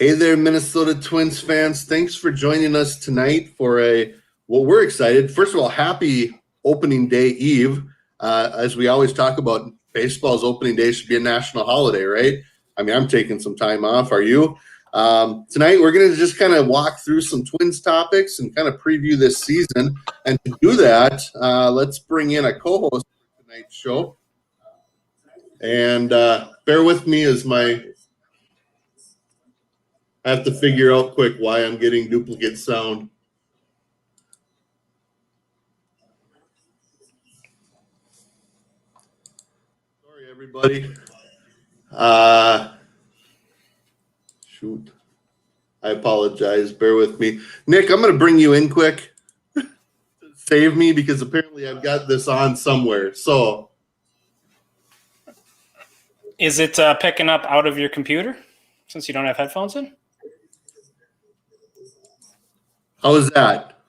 Hey there, Minnesota Twins fans. Thanks for joining us tonight for we're excited. First of all, happy opening day eve. As we always talk about, baseball's opening day should be a national holiday, right? I mean, I'm taking some time off. Are you? Tonight, we're going to just kind of walk through some Twins topics and kind of preview this season. And to do that, let's bring in a co-host for tonight's show. And bear with me as I have to figure out quick why I'm getting duplicate sound. Sorry, everybody. Shoot. I apologize. Bear with me. Nick, I'm going to bring you in quick. Save me because apparently I've got this on somewhere. So, is it picking up out of your computer since you don't have headphones in? How is that?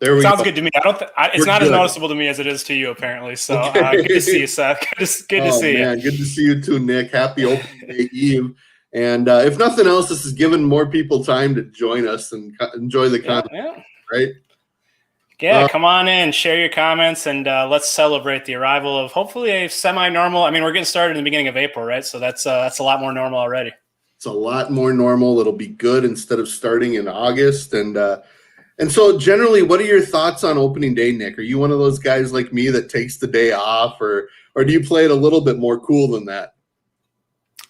There we Sounds go. good to me. It's not as noticeable to me as it is to you, apparently. So Okay. Good to see you, Seth. Good to see you. Good to see you too, Nick. Happy opening day eve. And if nothing else, this has given more people time to join us and enjoy the content, right? Yeah, come on in, share your comments, and let's celebrate the arrival of hopefully a semi-normal. I mean, we're getting started in the beginning of April, right? So that's a lot more normal already. It's a lot more normal. It'll be good instead of starting in August. And so generally, what are your thoughts on opening day, Nick? Are you one of those guys like me that takes the day off, or do you play it a little bit more cool than that?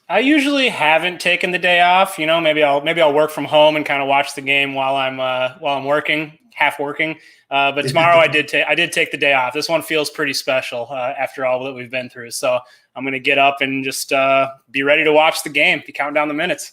I usually haven't taken the day off. You know, maybe I'll work from home and kind of watch the game while I'm working, half working. But tomorrow I did take the day off. This one feels pretty special after all that we've been through. So I'm going to get up and just be ready to watch the game, be counting down the minutes.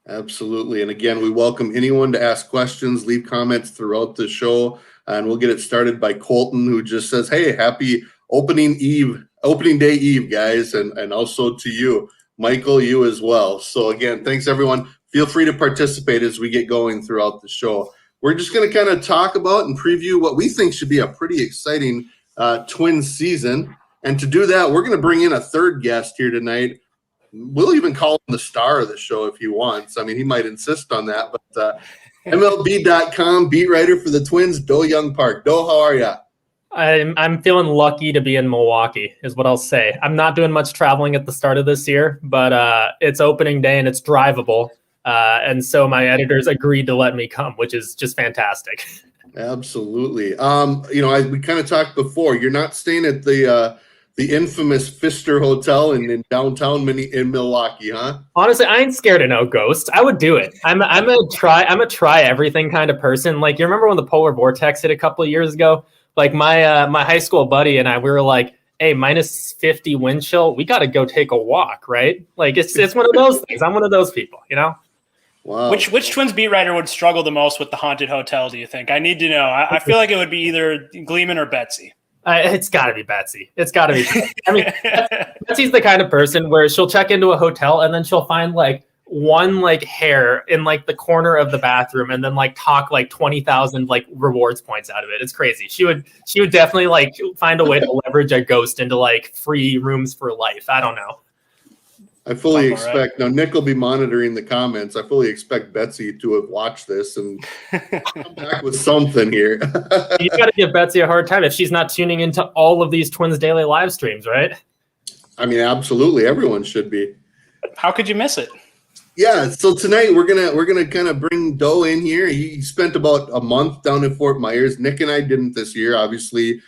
Absolutely. And again, we welcome anyone to ask questions, leave comments throughout the show, and we'll get it started by Colton, who just says, hey, happy opening day eve, guys. And also to you, Michael, you as well. So again, thanks everyone. Feel free to participate as we get going throughout the show. We're just going to kind of talk about and preview what we think should be a pretty exciting Twins season. And to do that, we're going to bring in a third guest here tonight. We'll even call him the star of the show if he wants. I mean, he might insist on that. But MLB.com beat writer for the Twins, Do Young Park. Do, how are you? I'm feeling lucky to be in Milwaukee, is what I'll say. I'm not doing much traveling at the start of this year, but it's opening day and it's drivable. And so my editors agreed to let me come, which is just fantastic. Absolutely. We kind of talked before. You're not staying at the infamous Pfister Hotel in downtown in Milwaukee, huh? Honestly, I ain't scared of no ghosts. I would do it. I'm a try everything kind of person. Like, you remember when the polar vortex hit a couple of years ago? Like my high school buddy and I, we were like, hey, minus 50 wind chill, we got to go take a walk, right? Like it's one of those things. I'm one of those people, you know? Wow. Which Twins beat writer would struggle the most with the haunted hotel, do you think? I need to know. I feel like it would be either Gleeman or Betsy. It's got to be Betsy. It's got to be. I mean, Betsy's the kind of person where she'll check into a hotel and then she'll find like one like hair in like the corner of the bathroom and then like talk like 20,000 like rewards points out of it. It's crazy. She would definitely like find a way to leverage a ghost into like free rooms for life. I don't know. I fully expect now Nick will be monitoring the comments. I fully expect Betsy to have watched this and come back with something here. You got to give Betsy a hard time if she's not tuning into all of these Twins daily live streams, right? I mean, absolutely, everyone should be. How could you miss it? Yeah, so tonight we're gonna kind of bring Do in here. He spent about a month down in Fort Myers. Nick and I didn't this year. Obviously,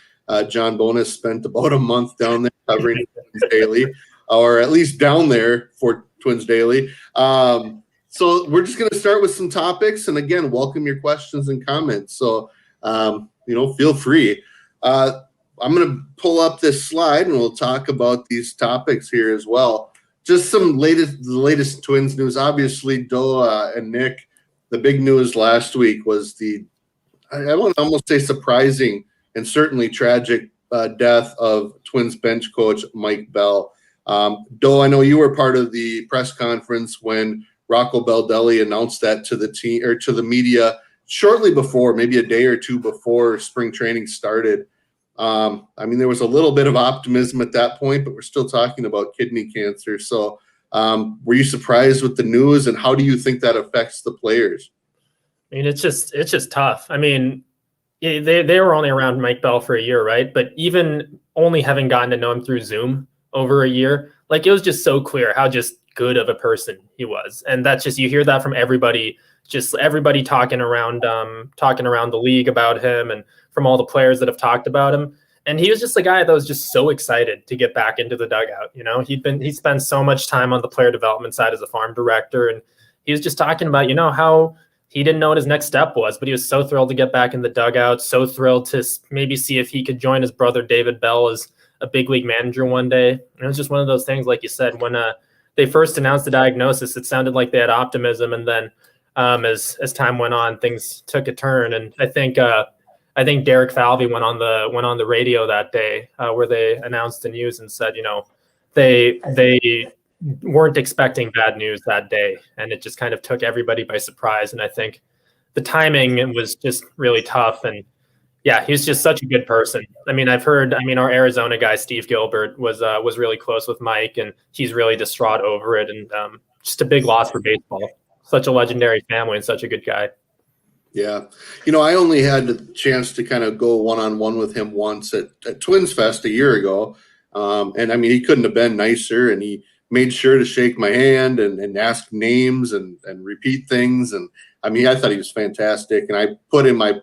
John Bonus spent about a month down there covering Twins Daily, or at least down there for Twins Daily. So we're just gonna start with some topics, and again, welcome your questions and comments. So feel free. I'm gonna pull up this slide, and we'll talk about these topics here as well. Just some latest Twins news. Obviously, Do and Nick, the big news last week was I want to almost say surprising and certainly tragic death of Twins bench coach Mike Bell. Do, I know you were part of the press conference when Rocco Baldelli announced that to the team or to the media shortly before, maybe a day or two before spring training started. There was a little bit of optimism at that point, but we're still talking about kidney cancer. So Were you surprised with the news, and how do you think that affects the players? I mean, it's just tough. I mean, they were only around Mike Bell for a year, right? But even only having gotten to know him through Zoom over a year, like, it was just so clear how just good of a person he was. And that's just, you hear that from everybody, just everybody talking around the league about him, and from all the players that have talked about him. And he was just a guy that was just so excited to get back into the dugout. You know, he spent so much time on the player development side as a farm director, and he was just talking about, you know, how he didn't know what his next step was, but he was so thrilled to get back in the dugout, so thrilled to maybe see if he could join his brother David Bell as a big league manager one day. And it was just one of those things, like you said, when they first announced the diagnosis, it sounded like they had optimism, and then as time went on, things took a turn. And I think Derek Falvey went on the radio that day where they announced the news and said, you know, they weren't expecting bad news that day, and it just kind of took everybody by surprise. And I think the timing was just really tough. And yeah, he's just such a good person. I mean, our Arizona guy Steve Gilbert was really close with Mike, and he's really distraught over it. And just a big loss for baseball. Such a legendary family and such a good guy. Yeah. You know, I only had the chance to kind of go one-on-one with him once at Twins Fest a year ago. And I mean, he couldn't have been nicer, and he made sure to shake my hand and ask names and repeat things. And I mean, I thought he was fantastic. And I put in my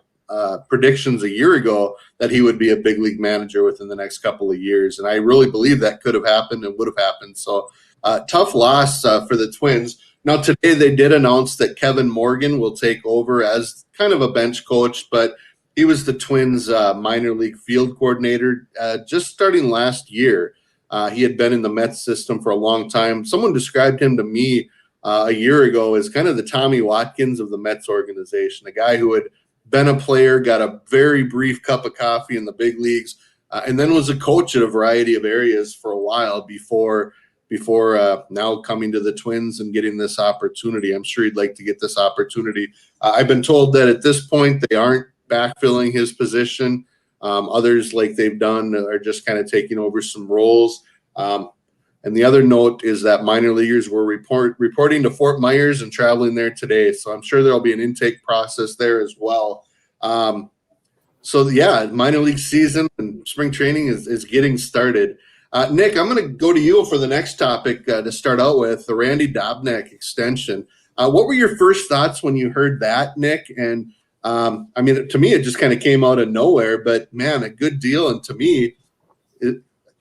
predictions a year ago that he would be a big league manager within the next couple of years. And I really believe that could have happened and would have happened. So tough loss for the Twins. Now, today they did announce that Kevin Morgan will take over as kind of a bench coach, but he was the Twins' minor league field coordinator just starting last year. He had been in the Mets system for a long time. Someone described him to me a year ago as kind of the Tommy Watkins of the Mets organization, a guy who had been a player, got a very brief cup of coffee in the big leagues, and then was a coach at a variety of areas for a while before now coming to the Twins and getting this opportunity. I'm sure he'd like to get this opportunity. I've been told that at this point they aren't backfilling his position. Others, like they've done, are just kind of taking over some roles. And the other note is that minor leaguers were reporting to Fort Myers and traveling there today. So I'm sure there'll be an intake process there as well. So yeah, minor league season and spring training is getting started. Nick, I'm going to go to you for the next topic to start out with, the Randy Dobnak extension. What were your first thoughts when you heard that, Nick? And I mean, to me, it just kind of came out of nowhere, but man, a good deal. And to me,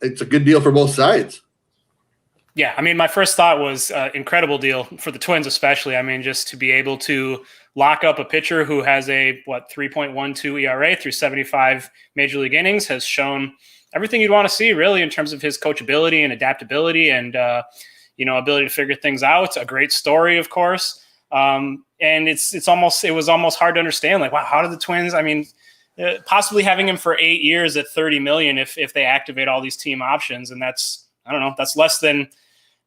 it's a good deal for both sides. Yeah, I mean, my first thought was incredible deal for the Twins, especially. I mean, just to be able to lock up a pitcher who has a 3.12 ERA through 75 major league innings, has shown everything you'd want to see, really, in terms of his coachability and adaptability and ability to figure things out. A great story, of course, and it was almost hard to understand. Like, wow, how did the Twins? I mean, possibly having him for 8 years at $30 million if they activate all these team options, and that's less than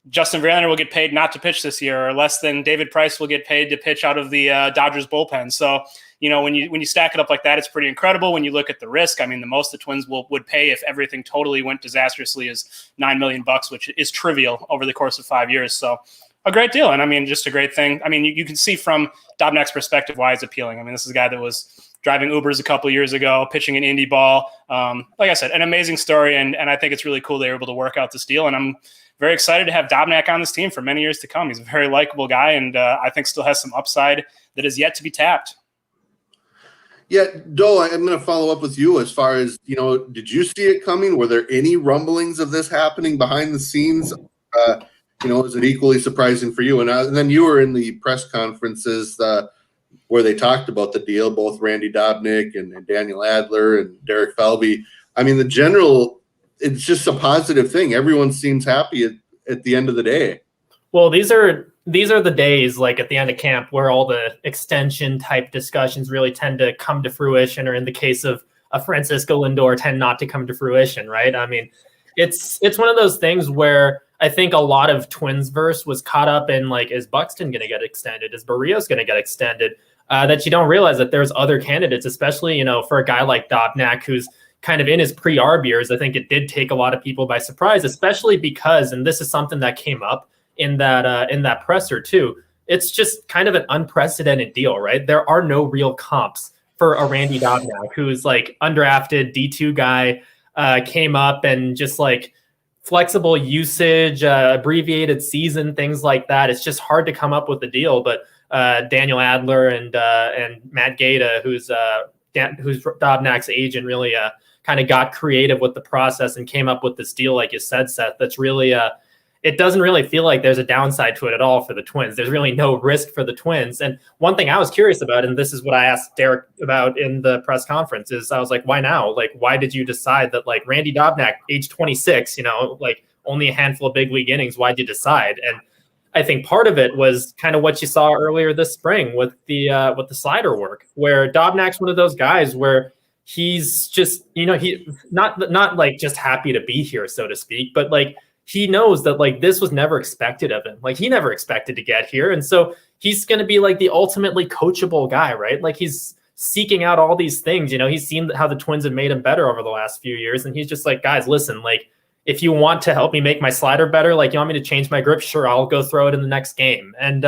Justin Verlander will get paid not to pitch this year, or less than David Price will get paid to pitch out of the Dodgers bullpen. So, when you stack it up like that, it's pretty incredible. When you look at the risk, I mean, the most the Twins would pay if everything totally went disastrously is $9 million, which is trivial over the course of 5 years. So a great deal. And I mean, just a great thing. I mean, you can see from Dobnak's perspective why it's appealing. I mean, this is a guy that was driving Ubers a couple years ago, pitching an indie ball. Like I said, an amazing story. And I think it's really cool they were able to work out this deal. And I'm very excited to have Dobnak on this team for many years to come. He's a very likable guy, and I think still has some upside that is yet to be tapped. Yeah, Doe, I'm going to follow up with you as far as, did you see it coming? Were there any rumblings of this happening behind the scenes? Is it equally surprising for you? And then you were in the press conferences where they talked about the deal, both Randy Dobnak and Daniel Adler and Derek Falvey. I mean, it's just a positive thing. Everyone seems happy at the end of the day. Well, these are the days, like at the end of camp, where all the extension type discussions really tend to come to fruition, or in the case of Francisco Lindor, tend not to come to fruition, right? I mean, it's one of those things where I think a lot of Twinsverse was caught up in, like, is Buxton going to get extended? Is Berrios going to get extended? That you don't realize that there's other candidates, especially, for a guy like Dobnak, who's kind of in his pre-arb years. I think it did take a lot of people by surprise, especially because, and this is something that came up in that presser too. It's just kind of an unprecedented deal, right? There are no real comps for a Randy Dobnak, who's like undrafted D2 guy, came up and just like flexible usage, abbreviated season, things like that. It's just hard to come up with a deal. But Daniel Adler and Matt Gaeta, who's Dobnak's agent, really kind of got creative with the process and came up with this deal, like you said, Seth. That's really it doesn't really feel like there's a downside to it at all for the Twins. There's really no risk for the Twins. And one thing I was curious about, and this is what I asked Derek about in the press conference, is I was like, why now? Like, why did you decide that, like, Randy Dobnak, age 26, like only a handful of big league innings, why'd you decide? And I think part of it was kind of what you saw earlier this spring with the slider work, where Dobnak's one of those guys where he's just, he not like just happy to be here, so to speak, but like, he knows that like this was never expected of him. Like he never expected to get here. And so he's going to be like the ultimately coachable guy, right? Like he's seeking out all these things, he's seen how the Twins have made him better over the last few years. And he's just like, guys, listen, like if you want to help me make my slider better, like you want me to change my grip, sure, I'll go throw it in the next game. And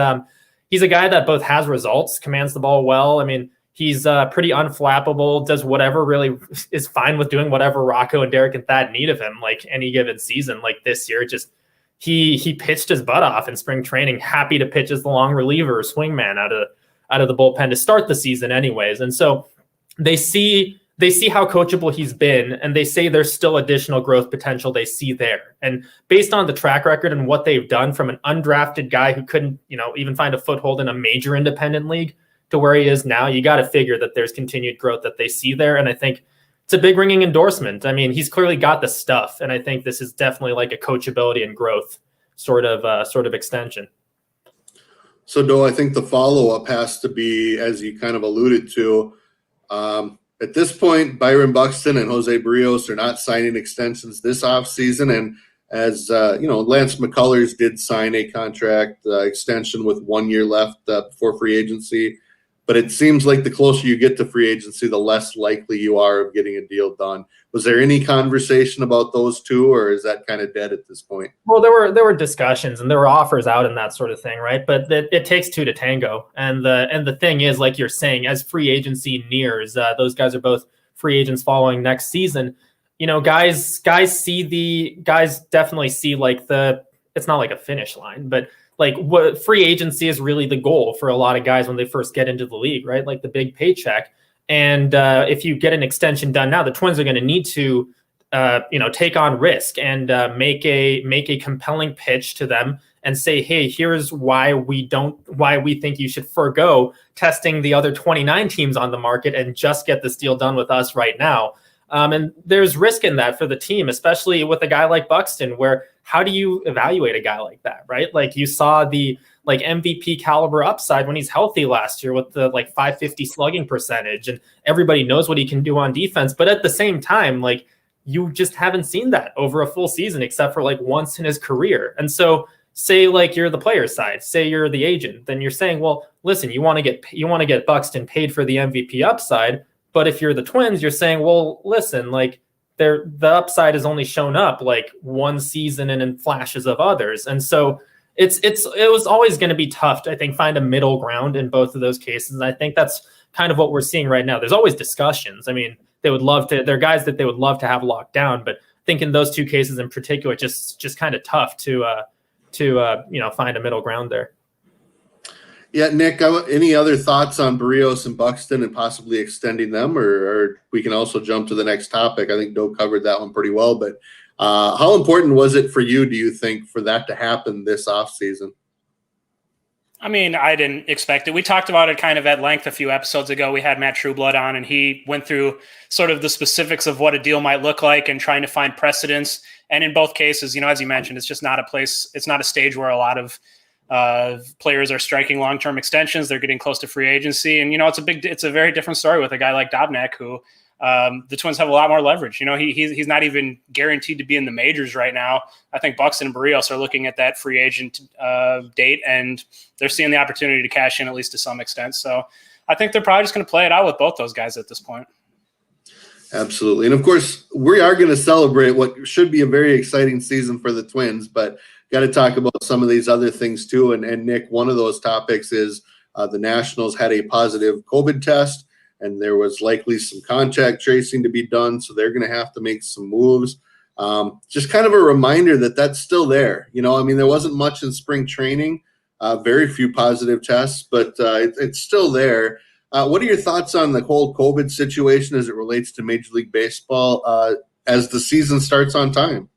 he's a guy that both has results, commands the ball well. I mean, he's pretty unflappable, does whatever, really is fine with doing whatever Rocco and Derek and Thad need of him, like any given season. Like this year, just he pitched his butt off in spring training, happy to pitch as the long reliever or swingman out of the bullpen to start the season anyways. And so they see how coachable he's been, and they say there's still additional growth potential they see there. And based on the track record and what they've done from an undrafted guy who couldn't, even find a foothold in a major independent league to where he is now, you got to figure that there's continued growth that they see there. And I think it's a big ringing endorsement. I mean, he's clearly got the stuff, and I think this is definitely like a coachability and growth sort of extension. So, Doe, I think the follow-up has to be, as you kind of alluded to, at this point, Byron Buxton and Jose Berrios are not signing extensions this offseason. And as Lance McCullers did sign a contract extension with 1 year left before free agency. But it seems like the closer you get to free agency, the less likely you are of getting a deal done. Was there any conversation about those two, or is that kind of dead at this point? Well, there were discussions and there were offers out and that sort of thing, right? But it takes two to tango. And the thing is, like you're saying, as free agency nears, those guys are both free agents following next season. Guys definitely see like it's not like a finish line, but like what free agency is really the goal for a lot of guys when they first get into the league, right? Like the big paycheck. And if you get an extension done now, the Twins are going to need to, take on risk and make a compelling pitch to them and say, hey, here's why we think you should forego testing the other 29 teams on the market and just get this deal done with us right now. And there's risk in that for the team, especially with a guy like Buxton, where how do you evaluate a guy like that, right? Like you saw the like MVP caliber upside when he's healthy last year with the like 550 slugging percentage, and everybody knows what he can do on defense. But at the same time, like you just haven't seen that over a full season except for like once in his career. And so say like you're the player side, say you're the agent, then you're saying, well, listen, you want to get Buxton paid for the MVP upside. But if you're the Twins, you're saying, well, listen, like the upside has only shown up like one season and in flashes of others. And so it was always going to be tough to, I think, find a middle ground in both of those cases. And I think that's kind of what we're seeing right now. There's always discussions. I mean, they're guys that they would love to have locked down, but I think in those two cases in particular, just kind of tough to find a middle ground there. Yeah, Nick, any other thoughts on Berrios and Buxton and possibly extending them, or we can also jump to the next topic? I think Doe covered that one pretty well, but how important was it for you, do you think, for that to happen this offseason? I mean, I didn't expect it. We talked about it kind of at length a few episodes ago. We had Matt Trueblood on, and he went through sort of the specifics of what a deal might look like and trying to find precedents. And in both cases, as you mentioned, it's just not it's not a stage where a lot of players are striking long-term extensions. They're getting close to free agency. And, it's a very different story with a guy like Dobnak, who the Twins have a lot more leverage. He's not even guaranteed to be in the majors right now. I think Buxton and Berrios are looking at that free agent date, and they're seeing the opportunity to cash in at least to some extent. So I think they're probably just going to play it out with both those guys at this point. Absolutely. And of course, we are going to celebrate what should be a very exciting season for the Twins, but got to talk about some of these other things too. And Nick, one of those topics is the Nationals had a positive COVID test, and there was likely some contact tracing to be done. So they're going to have to make some moves. Just kind of a reminder that that's still there. You know, I mean, there wasn't much in spring training, very few positive tests, but it's still there. What are your thoughts on the whole COVID situation as it relates to Major League Baseball as the season starts on time?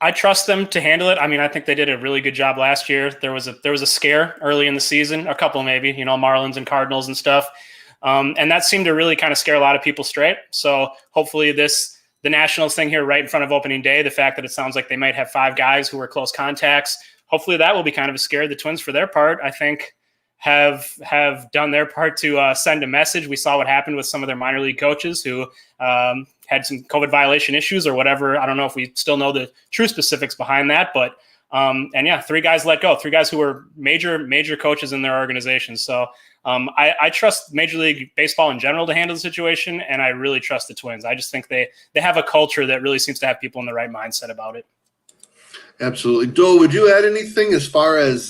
I trust them to handle it. I mean, I think they did a really good job last year. There was a scare early in the season, a couple maybe, you know, Marlins and Cardinals and stuff. And that seemed to really kind of scare a lot of people straight. So hopefully the Nationals thing here right in front of opening day, the fact that it sounds like they might have 5 guys who were close contacts, hopefully that will be kind of a scare. The Twins, for their part, I think have done their part to send a message. We saw what happened with some of their minor league coaches who had some COVID violation issues or whatever. I don't know if we still know the true specifics behind that, but and yeah, 3 guys let go, 3 guys who were major coaches in their organizations. So I trust Major League Baseball in general to handle the situation, and I really trust the Twins. I just think they have a culture that really seems to have people in the right mindset about it. Absolutely. Doe, would you add anything as far as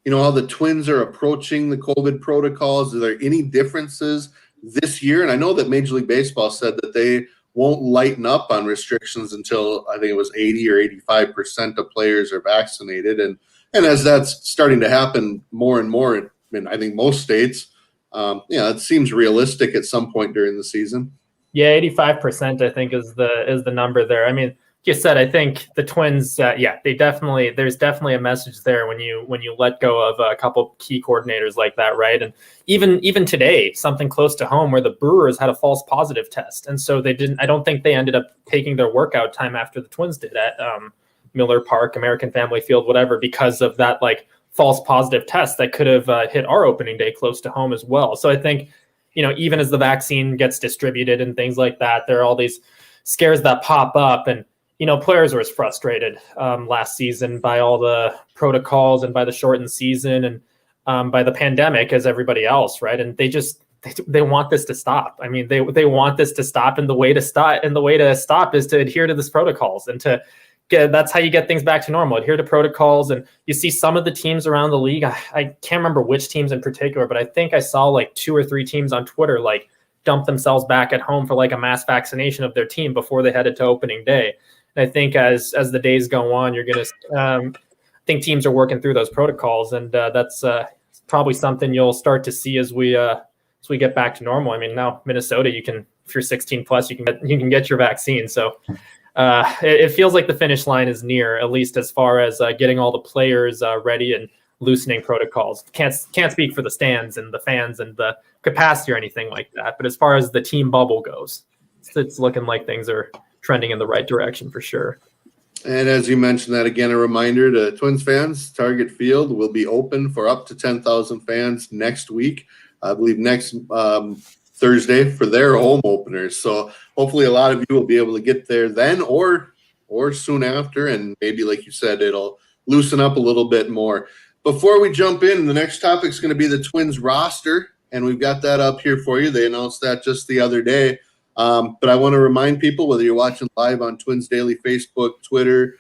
you know, how the Twins are approaching the COVID protocols? Are there any differences this year? And I know that Major League Baseball said that they won't lighten up on restrictions until I think it was 80 or 85% of players are vaccinated. And as that's starting to happen more and more in I think most states, it seems realistic at some point during the season. Yeah, 85% I think is the number there. I mean, you said, I think the Twins, there's definitely a message there when you let go of a couple key coordinators like that, right? And even today, something close to home where the Brewers had a false positive test, and so I don't think they ended up taking their workout time after the Twins did at Miller Park, American Family Field, whatever, because of that like false positive test that could have hit our opening day close to home as well. So I think, you know, even as the vaccine gets distributed and things like that, there are all these scares that pop up. And you know, players were as frustrated last season by all the protocols and by the shortened season and by the pandemic as everybody else, right? And they want this to stop. I mean, they want this to stop, and the way to stop is to adhere to these protocols and to get. That's how you get things back to normal. Adhere to protocols, and you see some of the teams around the league. I can't remember which teams in particular, but I think I saw like 2 or 3 teams on Twitter like dump themselves back at home for like a mass vaccination of their team before they headed to opening day. And I think as the days go on, you're going to I think teams are working through those protocols, and that's probably something you'll start to see as we get back to normal. I mean, now Minnesota, if you're 16 plus, you can get your vaccine. So it feels like the finish line is near, at least as far as getting all the players ready and loosening protocols. Can't speak for the stands and the fans and the capacity or anything like that. But as far as the team bubble goes, it's looking like things are trending in the right direction for sure. And as you mentioned that, again, a reminder to Twins fans, Target Field will be open for up to 10,000 fans next week. I believe next Thursday for their home openers. So hopefully a lot of you will be able to get there then or soon after. And maybe, like you said, it'll loosen up a little bit more. Before we jump in, the next topic is going to be the Twins roster. And we've got that up here for you. They announced that just the other day. But I want to remind people, whether you're watching live on Twins Daily Facebook, Twitter,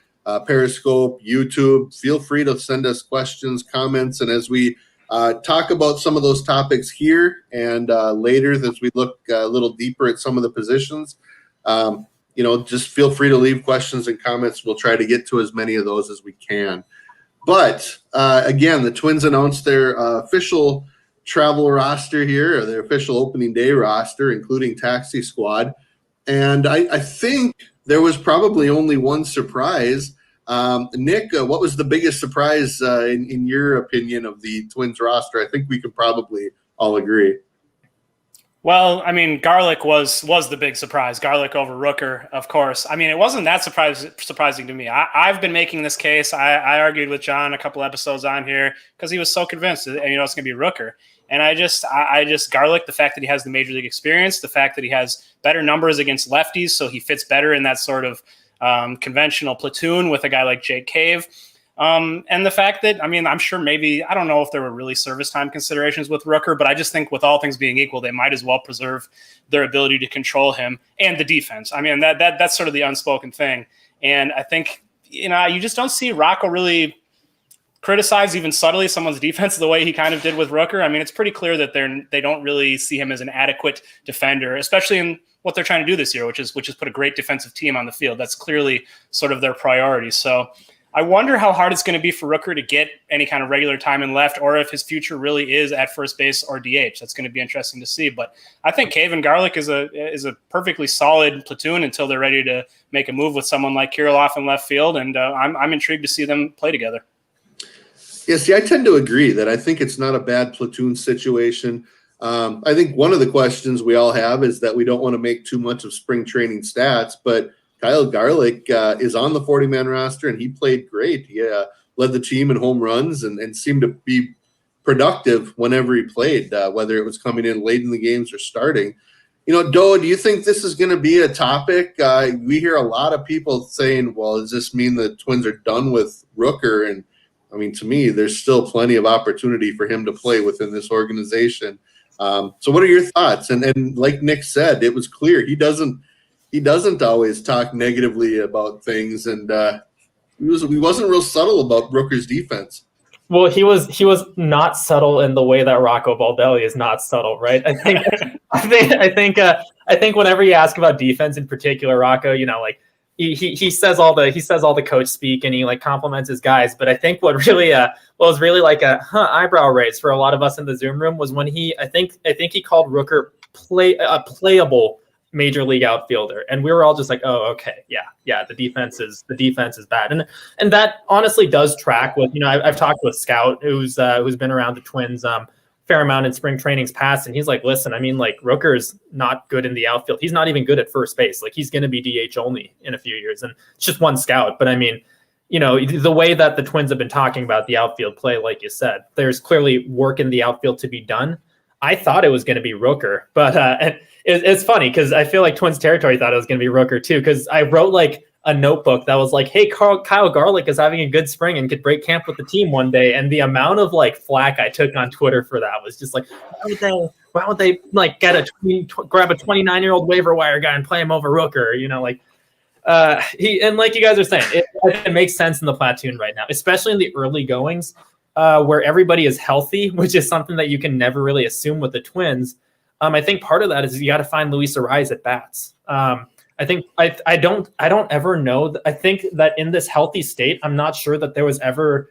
Periscope, YouTube, feel free to send us questions, comments. And as we talk about some of those topics here and later, as we look a little deeper at some of the positions, just feel free to leave questions and comments. We'll try to get to as many of those as we can. But again, the Twins announced their official travel roster here, or their official opening day roster, including taxi squad. And I think there was probably only one surprise. Nick, what was the biggest surprise in your opinion of the Twins roster? I think we could probably all agree. Well, I mean, Garlick was the big surprise. Garlick over Rooker, of course. I mean, it wasn't that surprising to me. I've been making this case. I argued with John a couple episodes on here because he was so convinced that, it's going to be Rooker. And I just Garlick, the fact that he has the major league experience, the fact that he has better numbers against lefties, so he fits better in that sort of conventional platoon with a guy like Jake Cave. And the fact that, I'm sure I don't know if there were really service time considerations with Rooker, but I just think with all things being equal, they might as well preserve their ability to control him and the defense. That's sort of the unspoken thing. And I think you just don't see Rocco really criticize even subtly someone's defense the way he kind of did with Rooker. I mean, it's pretty clear that they don't really see him as an adequate defender, especially in what they're trying to do this year, which is put a great defensive team on the field. That's clearly sort of their priority. So I wonder how hard it's going to be for Rooker to get any kind of regular time in left, or if his future really is at first base or DH. That's going to be interesting to see. But I think Cave and Garlick is a perfectly solid platoon until they're ready to make a move with someone like Kirilloff in left field. And I'm intrigued to see them play together. Yeah, see, I tend to agree that I think it's not a bad platoon situation. I think one of the questions we all have is that we don't want to make too much of spring training stats, but Kyle Garlick is on the 40-man roster, and he played great. He led the team in home runs and seemed to be productive whenever he played, whether it was coming in late in the games or starting. Doe, do you think this is going to be a topic? We hear a lot of people saying, well, does this mean the Twins are done with Rooker? And I mean, to me, there's still plenty of opportunity for him to play within this organization. So what are your thoughts? And like Nick said, it was clear he doesn't always talk negatively about things, and he wasn't real subtle about Rooker's defense. Well, he was not subtle in the way that Rocco Baldelli is not subtle, right? I think whenever you ask about defense in particular, Rocco, like he says all the coach speak, and he like compliments his guys. But I think what really was really like a eyebrow raise for a lot of us in the Zoom room was when I think he called Rooker a playable major league outfielder, and we were all just like, oh, okay, yeah, the defense is bad, and that honestly does track with I've talked with Scout who's been around the Twins fair amount in spring trainings past, and he's like, listen, I mean, like, Rooker's not good in the outfield. He's not even good at first base. Like, he's going to be DH only in a few years, and it's just one Scout. But I mean, the way that the Twins have been talking about the outfield play, like you said, there's clearly work in the outfield to be done. I thought it was going to be Rooker, but it's funny because I feel like Twins territory thought it was going to be Rooker too, because I wrote like a notebook that was like, hey, Kyle Garlick is having a good spring and could break camp with the team one day. And the amount of like flack I took on Twitter for that was just like, why would they like grab a 29-year-old waiver wire guy and play him over Rooker? And like you guys are saying, it makes sense in the platoon right now, especially in the early goings where everybody is healthy, which is something that you can never really assume with the Twins. I think part of that is you got to find Luis Arraez at bats. I think I don't ever know. I think that in this healthy state, I'm not sure that there was ever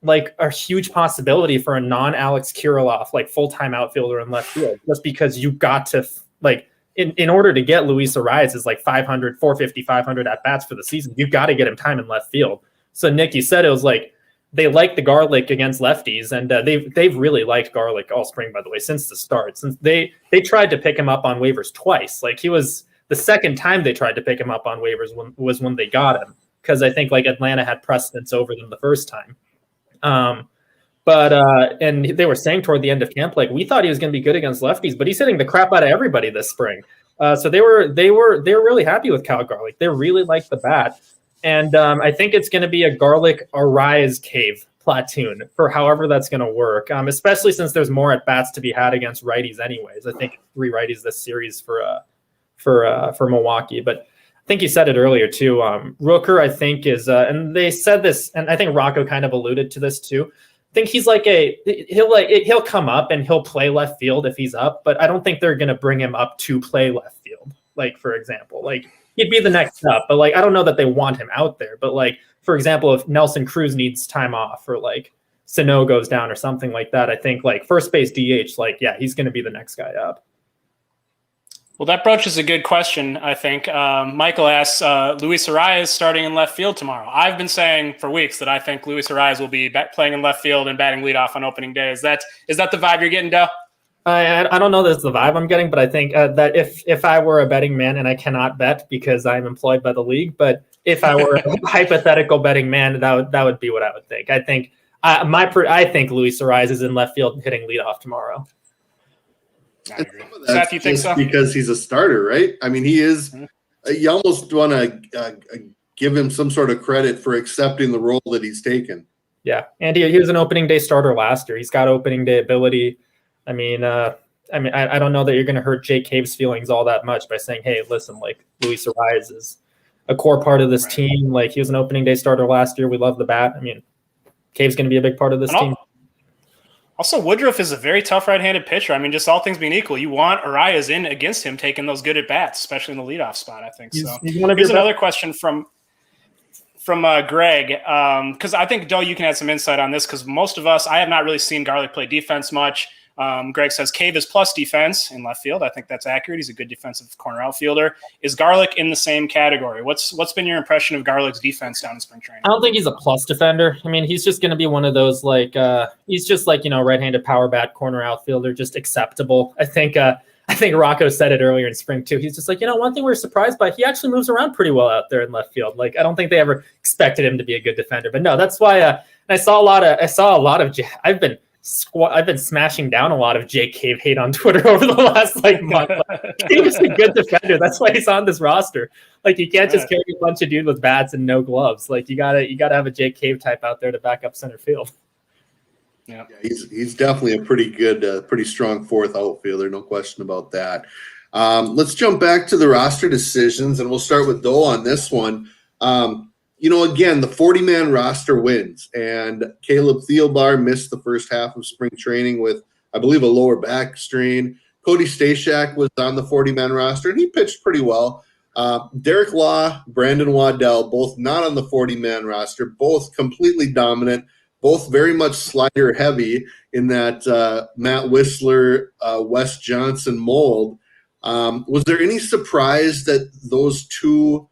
like a huge possibility for a non-Alex Kirilloff, like full-time outfielder in left field, just because you got to like, in order to get Luis Arraez is like 450, 500 at bats for the season. You've got to get him time in left field. So Nick, you said it was like, they like the Garlick against lefties, and they've really liked Garlick all spring, by the way, since the start. Since they tried to pick him up on waivers twice. Like, he was the second time they tried to pick him up on waivers was when they got him, because I think like Atlanta had precedence over them the first time. And they were saying toward the end of camp, like, we thought he was going to be good against lefties, but he's hitting the crap out of everybody this spring. So they were really happy with Kyle Garlick. They really liked the bat. And I think it's going to be a Garlick Arraez Cave platoon for however that's going to work, especially since there's more at bats to be had against righties anyways. I think 3 righties this series for Milwaukee. But I think you said it earlier too. Rooker, I think, is and they said this, and I think Rocco kind of alluded to this too. I think he's like he'll come up and he'll play left field if he's up, but I don't think they're going to bring him up to play left field. Like, for example, like, he'd be the next up, but like, I don't know that they want him out there. But like, for example, if Nelson Cruz needs time off, or like Sano goes down or something like that, I think like first base DH, like, yeah, he's going to be the next guy up. Well, that broaches a good question, I think. Michael asks, Luis Arraez starting in left field tomorrow. I've been saying for weeks that I think Luis Arraez will be playing in left field and batting leadoff on opening day. Is that the vibe you're getting, Doe? I don't know that's the vibe I'm getting, but I think that if I were a betting man, and I cannot bet because I'm employed by the league, but if I were a hypothetical betting man, that would be what I would think. I think Luis Arraez is in left field hitting leadoff tomorrow. I agree. Seth, you think so? Because he's a starter, right? I mean, he is. You almost want to give him some sort of credit for accepting the role that he's taken. Yeah, and he was an opening day starter last year. He's got opening day ability. I mean, I don't know that you're going to hurt Jake Cave's feelings all that much by saying, hey, listen, like, Luis Arraez is a core part of this team. Like, he was an opening day starter last year. We love the bat. I mean, Cave's going to be a big part of this team. Also, Woodruff is a very tough right-handed pitcher. I mean, just all things being equal, you want Arias in against him taking those good at-bats, especially in the leadoff spot, I think. Here's another question from Greg, because I think, Doe, you can add some insight on this, because most of us, I have not really seen Garlick play defense much. Greg says Cave is plus defense in left field. I think that's accurate. He's a good defensive corner outfielder. Is Garlick in the same category? What's been your impression of Garlick's defense down in spring training? I don't think he's a plus defender. I mean, he's just going to be one of those, like, he's just like, right-handed power bat corner outfielder, just acceptable. I think Rocco said it earlier in spring too. He's just like, one thing we're surprised by, he actually moves around pretty well out there in left field. Like, I don't think they ever expected him to be a good defender, but no, that's why I saw a lot of I've been smashing down a lot of Jake Cave hate on Twitter over the last month. Cave is a good defender. That's why he's on this roster. Like, you can't just carry a bunch of dudes with bats and no gloves. Like, you gotta have a Jake Cave type out there to back up center field. Yeah, he's definitely a pretty good, pretty strong fourth outfielder, no question about that. Let's jump back to the roster decisions, and we'll start with Dole on this one. Again, the 40-man roster wins, and Caleb Thielbar missed the first half of spring training with, I believe, a lower back strain. Cody Stashak was on the 40-man roster, and he pitched pretty well. Derek Law, Brandon Waddell, both not on the 40-man roster, both completely dominant, both very much slider heavy in that Matt Whistler, Wes Johnson mold. Was there any surprise that those two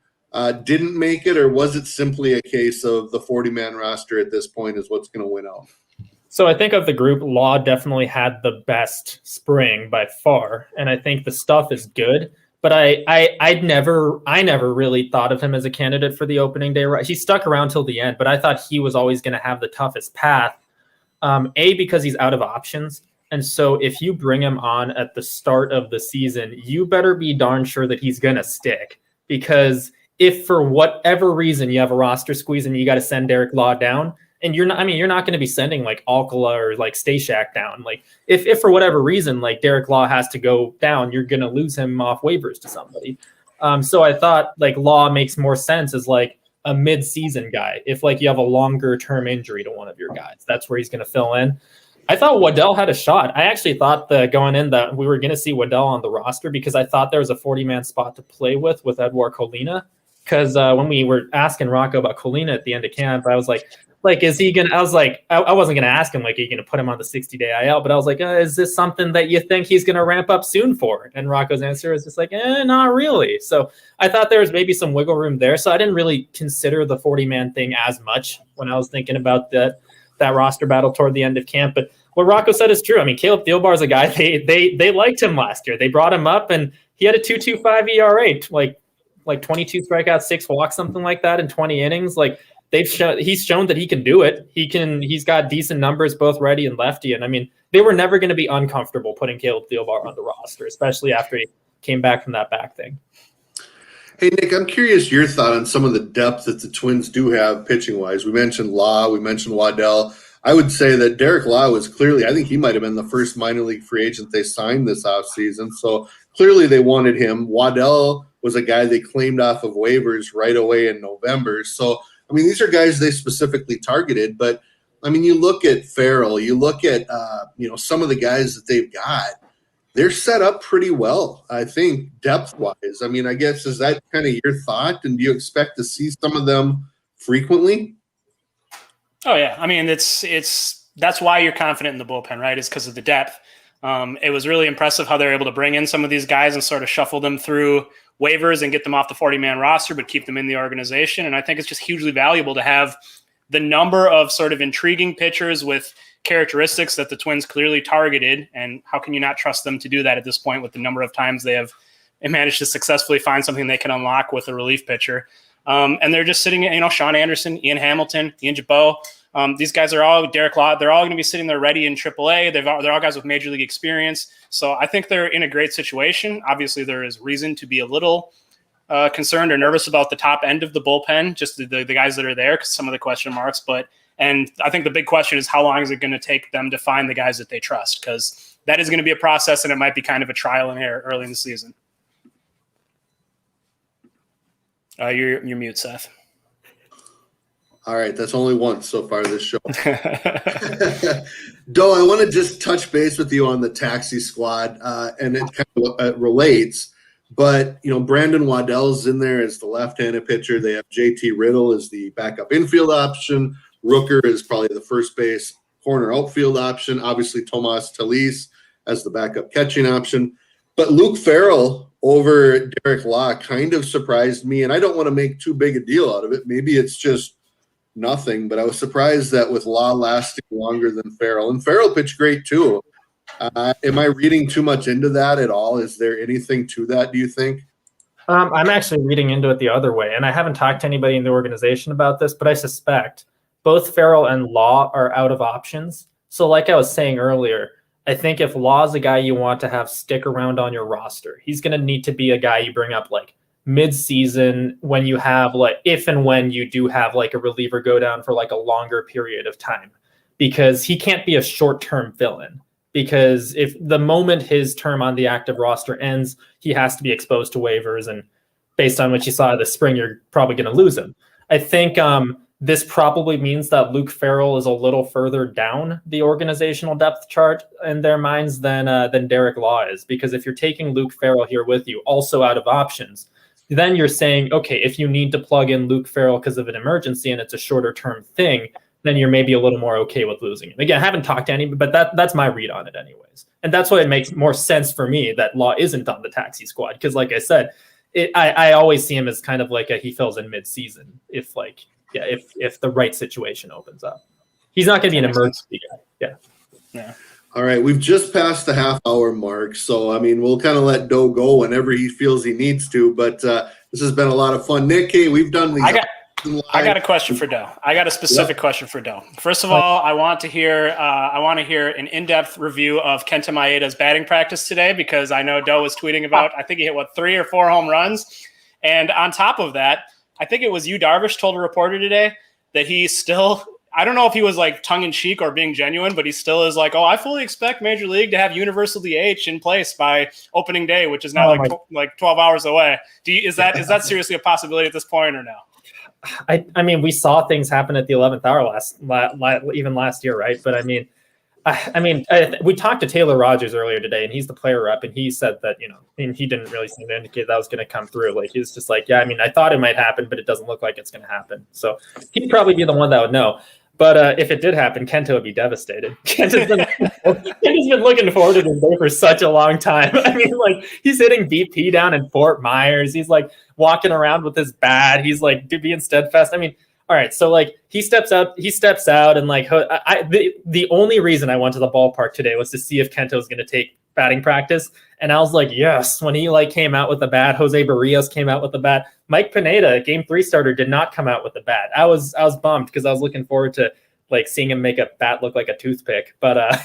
didn't make it, or was it simply a case of the 40-man roster at this point is what's going to win out? So I think of the group, Law definitely had the best spring by far, and I think the stuff is good. But I never really thought of him as a candidate for the opening day. He stuck around till the end, but I thought he was always going to have the toughest path. Because he's out of options. And so if you bring him on at the start of the season, you better be darn sure that he's going to stick. Because if for whatever reason you have a roster squeeze and you got to send Derek Law down, and you're not going to be sending like Alcala or like Stashak down. Like if for whatever reason, like Derek Law has to go down, you're going to lose him off waivers to somebody. So I thought like Law makes more sense as like a mid-season guy. If like you have a longer term injury to one of your guys, that's where he's going to fill in. I thought Waddell had a shot. I actually thought going in that we were going to see Waddell on the roster because I thought there was a 40-man spot to play with Edouard Colina. Because when we were asking Rocco about Colina at the end of camp, I was like, is he going to – I was like, I wasn't going to ask him, like, are you going to put him on the 60-day IL? But I was like, is this something that you think he's going to ramp up soon for? And Rocco's answer was just like, not really. So I thought there was maybe some wiggle room there. So I didn't really consider the 40-man thing as much when I was thinking about that roster battle toward the end of camp. But what Rocco said is true. I mean, Caleb Thielbar is a guy, they liked him last year. They brought him up, and he had a 2.25 ERA, like 22 strikeouts, 6 walks, something like that in 20 innings. Like he's shown that he can do it. He's got decent numbers, both righty and lefty. And I mean, they were never going to be uncomfortable putting Caleb Thielbar on the roster, especially after he came back from that back thing. Hey, Nick, I'm curious your thought on some of the depth that the Twins do have pitching-wise. We mentioned Law, we mentioned Waddell. I would say that Derek Law was clearly, I think he might have been the first minor league free agent they signed this offseason. So clearly they wanted him. Waddell was a guy they claimed off of waivers right away in November. So, I mean, these are guys they specifically targeted. But, I mean, you look at Farrell, you look at, some of the guys that they've got, they're set up pretty well, I think, depth-wise. I mean, I guess, is that kind of your thought? And do you expect to see some of them frequently? Oh, yeah. I mean, that's why you're confident in the bullpen, right? Is because of the depth. It was really impressive how they're able to bring in some of these guys and sort of shuffle them through waivers and get them off the 40-man roster, but keep them in the organization. And I think it's just hugely valuable to have the number of sort of intriguing pitchers with characteristics that the Twins clearly targeted. And how can you not trust them to do that at this point with the number of times they have managed to successfully find something they can unlock with a relief pitcher? And they're just sitting, Sean Anderson, Ian Hamilton, Ian Jabot. These guys are all Derek Law. They're all going to be sitting there ready in AAA. They're all guys with major league experience. So I think they're in a great situation. Obviously, there is reason to be a little concerned or nervous about the top end of the bullpen, just the guys that are there, because some of the question marks. And I think the big question is how long is it going to take them to find the guys that they trust? Because that is going to be a process, and it might be kind of a trial and error early in the season. You're mute, Seth. All right, that's only once so far this show. Doe, I want to just touch base with you on the taxi squad, and it kind of relates. But, Brandon Waddell's in there as the left-handed pitcher. They have JT Riddle as the backup infield option. Rooker is probably the first base corner outfield option. Obviously, Tomas Talis as the backup catching option. But Luke Farrell over Derek Law kind of surprised me, and I don't want to make too big a deal out of it. Maybe it's just nothing, but I was surprised that with Law lasting longer than Farrell. And Farrell pitched great too. Am I reading too much into that at all? Is there anything to that, do you think? I'm actually reading into it the other way, and I haven't talked to anybody in the organization about this, but I suspect both Farrell and Law are out of options. So like I was saying earlier, I think if Law is a guy you want to have stick around on your roster, he's going to need to be a guy you bring up like mid-season when you have if and when you do have a reliever go down for a longer period of time, because he can't be a short-term fill-in, because if the moment his term on the active roster ends, he has to be exposed to waivers, and based on what you saw this spring, you're probably going to lose him. I think this probably means that Luke Farrell is a little further down the organizational depth chart in their minds than Derek Law is, because if you're taking Luke Farrell here with you, also out of options, then you're saying, okay, if you need to plug in Luke Farrell because of an emergency and it's a shorter term thing, then you're maybe a little more okay with losing him. Again, I haven't talked to anybody, but that's my read on it anyways. And that's why it makes more sense for me that Law isn't on the taxi squad. Because like I said, I always see him as kind of he fills in mid-season if the right situation opens up. He's not going to be an emergency guy. Yeah. All right, we've just passed the half-hour mark, so, we'll kind of let Doe go whenever he feels he needs to, but this has been a lot of fun. Nick, hey, we've done these. I got a question for Doe. I got a specific question for Doe. First of all, I want to hear an in-depth review of Kenta Maeda's batting practice today, because I know Doe was tweeting about, I think he hit, 3 or 4 home runs, and on top of that, I think it was you, Darvish, told a reporter today that he still – I don't know if he was tongue-in-cheek or being genuine, but he still is I fully expect Major League to have universal DH in place by opening day, which is now 12 hours away. Is that seriously a possibility at this point or no? I mean, we saw things happen at the 11th hour even last year, right? But we talked to Taylor Rogers earlier today, and he's the player rep, and he said that, and he didn't really seem to indicate that was going to come through. He was just I thought it might happen, but it doesn't look like it's going to happen. So he'd probably be the one that would know. But if it did happen, Kenta would be devastated. Kenta's been looking forward to this day for such a long time. He's hitting BP down in Fort Myers. He's walking around with his bat. He's being steadfast. All right, so he steps out, and the only reason I went to the ballpark today was to see if Kenta was going to take batting practice, and I was yes. When he came out with the bat, Jose Berrios came out with the bat. Mike Pineda, Game 3 starter, did not come out with the bat. I was bummed because I was looking forward to seeing him make a bat look like a toothpick, but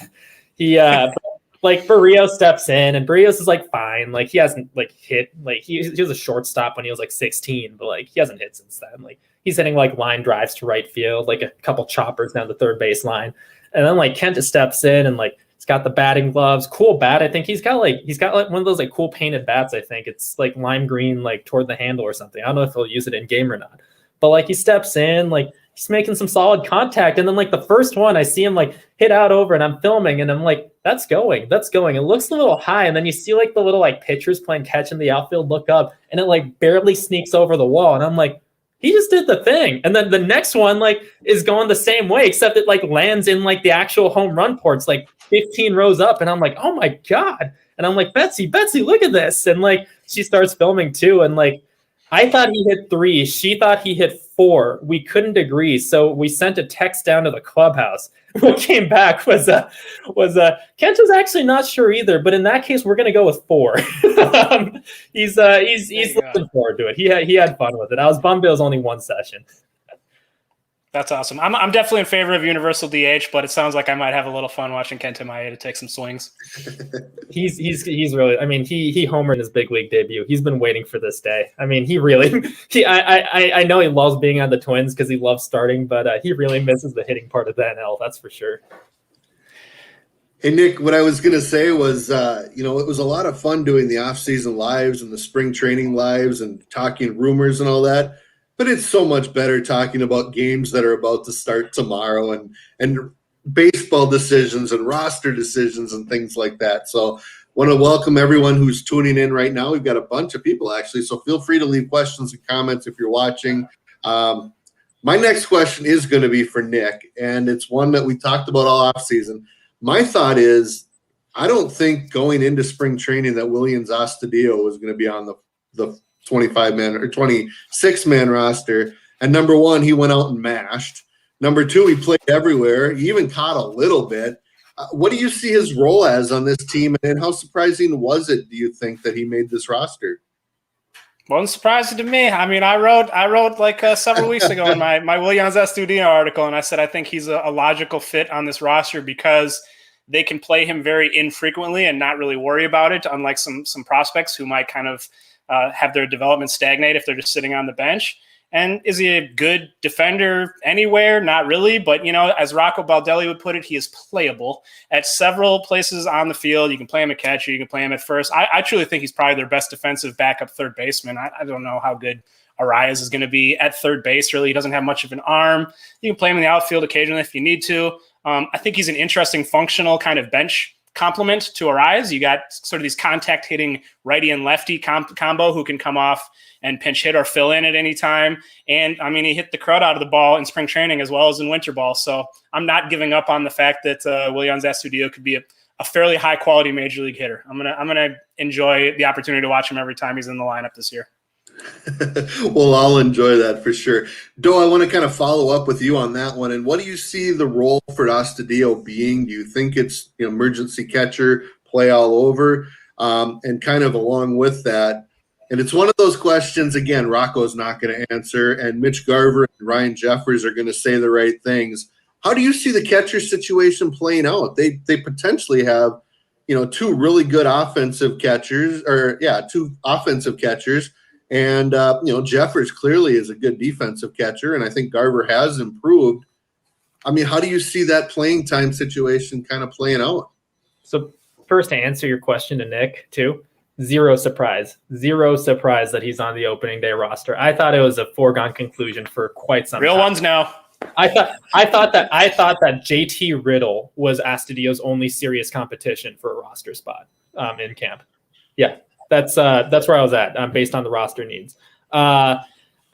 he. Berrios steps in, and Berrios is fine. He hasn't hit. He was a shortstop when he was 16, but he hasn't hit since then. He's hitting line drives to right field, a couple choppers down the third base line. And then Kenta steps in, and he's got the batting gloves, cool bat. I think he's got one of those cool painted bats. I think it's lime green, toward the handle or something. I don't know if he'll use it in game or not. But he steps in, he's making some solid contact. And then the first one, I see him hit out over, and I'm filming, and I'm that's going. It looks a little high. And then you see the little pitchers playing catch in the outfield look up, and it barely sneaks over the wall. And I'm he just did the thing. And then the next one is going the same way, except it lands in the actual home run ports 15 rows up. And I'm oh my God. And I'm Betsy, look at this. And she starts filming too. And I thought he hit 3. She thought he hit 4. We couldn't agree. So we sent a text down to the clubhouse. What came back was Kenta's actually not sure either, but in that case, we're going to go with 4. He's looking forward to it. He had fun with it. I was bummed it was only one session. That's awesome. I'm definitely in favor of universal DH, but it sounds like I might have a little fun watching Kenta Maeda take some swings. He's really. He homered in his big league debut. He's been waiting for this day. He really. I know he loves being on the Twins because he loves starting, but he really misses the hitting part of the NL. That's for sure. Hey, Nick, what I was going to say was, it was a lot of fun doing the off-season lives and the spring training lives and talking rumors and all that. But it's so much better talking about games that are about to start tomorrow and baseball decisions and roster decisions and things like that. So want to welcome everyone who's tuning in right now. We've got a bunch of people, actually, so feel free to leave questions and comments if you're watching. My next question is going to be for Nick, and it's one that we talked about all offseason. My thought is, I don't think going into spring training that Willians Astudillo was going to be on the 25-man or 26-man roster. And number one, he went out and mashed. Number two, he played everywhere. He even caught a little bit. What do you see his role as on this team, and how surprising was it, do you think, that he made this roster? Wasn't surprising to me. I mean, I wrote like several weeks ago in my Willians Astudillo article, and I said I think he's a logical fit on this roster because they can play him very infrequently and not really worry about it, unlike some prospects who might kind of have their development stagnate if they're just sitting on the bench. And is he a good defender anywhere? Not really. But, as Rocco Baldelli would put it, he is playable at several places on the field. You can play him at catcher. You can play him at first. I truly think he's probably their best defensive backup third baseman. I don't know how good Arias is going to be at third base. Really, he doesn't have much of an arm. You can play him in the outfield occasionally if you need to. I think he's an interesting functional kind of bench complement to Arias. You got sort of these contact hitting righty and lefty combo who can come off and pinch hit or fill in at any time. And I mean, he hit the crud out of the ball in spring training as well as in winter ball. So I'm not giving up on the fact that Willians Astudillo could be a fairly high quality major league hitter. I'm gonna enjoy the opportunity to watch him every time he's in the lineup this year. Well, I'll enjoy that for sure. Doe, I want to kind of follow up with you on that one. And what do you see the role for Astudillo being? Do you think it's emergency catcher, play all over? And kind of along with that, and it's one of those questions, again, Rocco's not going to answer, and Mitch Garver and Ryan Jeffers are going to say the right things. How do you see the catcher situation playing out? They potentially have, two really good offensive catchers, two offensive catchers. And, Jeffers clearly is a good defensive catcher, and I think Garver has improved. I mean, how do you see that playing time situation kind of playing out? So first, to answer your question to Nick, too, zero surprise that he's on the opening day roster. I thought it was a foregone conclusion for quite some time. Real ones now. I thought that JT Riddle was Astudillo's only serious competition for a roster spot in camp. Yeah. That's where I was at based on the roster needs. I'm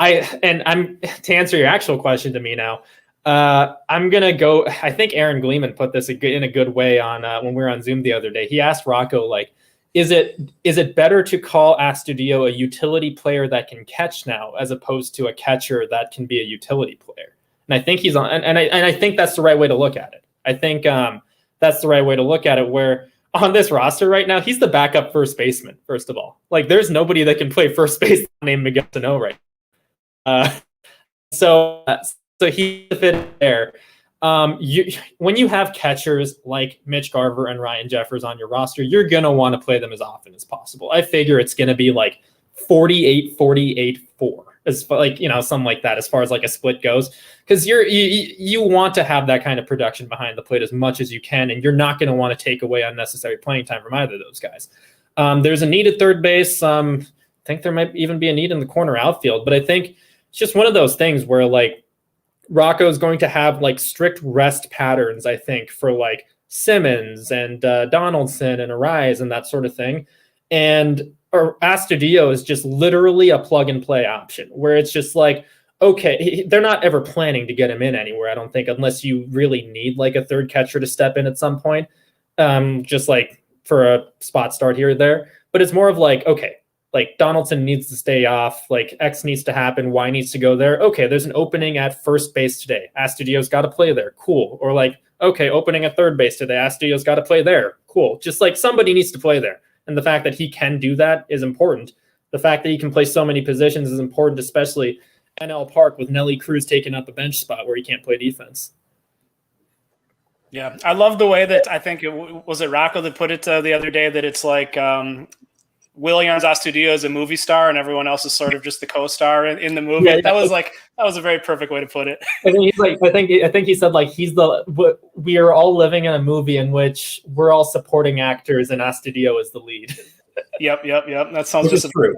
to answer your actual question to me now. I'm gonna go. I think Aaron Gleeman put this in a good way on when we were on Zoom the other day. He asked Rocco, like, is it better to call Astudillo a utility player that can catch now as opposed to a catcher that can be a utility player? And I think he's on. And I think that's the right way to look at it. I think that's the right way to look at it. Where on this roster right now, he's the backup first baseman, first of all. Like, there's nobody that can play first base named Miguel Sano right now. So he's the fit there. When you have catchers like Mitch Garver and Ryan Jeffers on your roster, you're going to want to play them as often as possible. I figure it's going to be like 48-48-4. Something like that as far as like a split goes, because you want to have that kind of production behind the plate as much as you can, and you're not going to want to take away unnecessary playing time from either of those guys. There's a need at third base. I think there might even be a need in the corner outfield, but I think it's just one of those things where like Rocco is going to have like strict rest patterns, I think, for like Simmons and Donaldson and Arias and that sort of thing. And Astudillo is just literally a plug and play option where it's just like, okay, they're not ever planning to get him in anywhere, I don't think, unless you really need like a third catcher to step in at some point, just like for a spot start here or there. But it's more of like, okay, like Donaldson needs to stay off, like X needs to happen, Y needs to go there. Okay, there's an opening at first base today. Astudillo's got to play there. Cool. Or like, okay, opening at third base today. Astudillo's got to play there. Cool. Just like somebody needs to play there. And the fact that he can do that is important. The fact that he can play so many positions is important, especially NL Park with Nelly Cruz taking up a bench spot where he can't play defense. Yeah, I love the way that I think was it Rocco that put it the other day that it's like Willians Astudillo is a movie star and everyone else is sort of just the co-star in the movie. Yeah, that was a very perfect way to put it. And he's like, I think he said like we are all living in a movie in which we're all supporting actors and Astudillo is the lead. Yep. That sounds just true.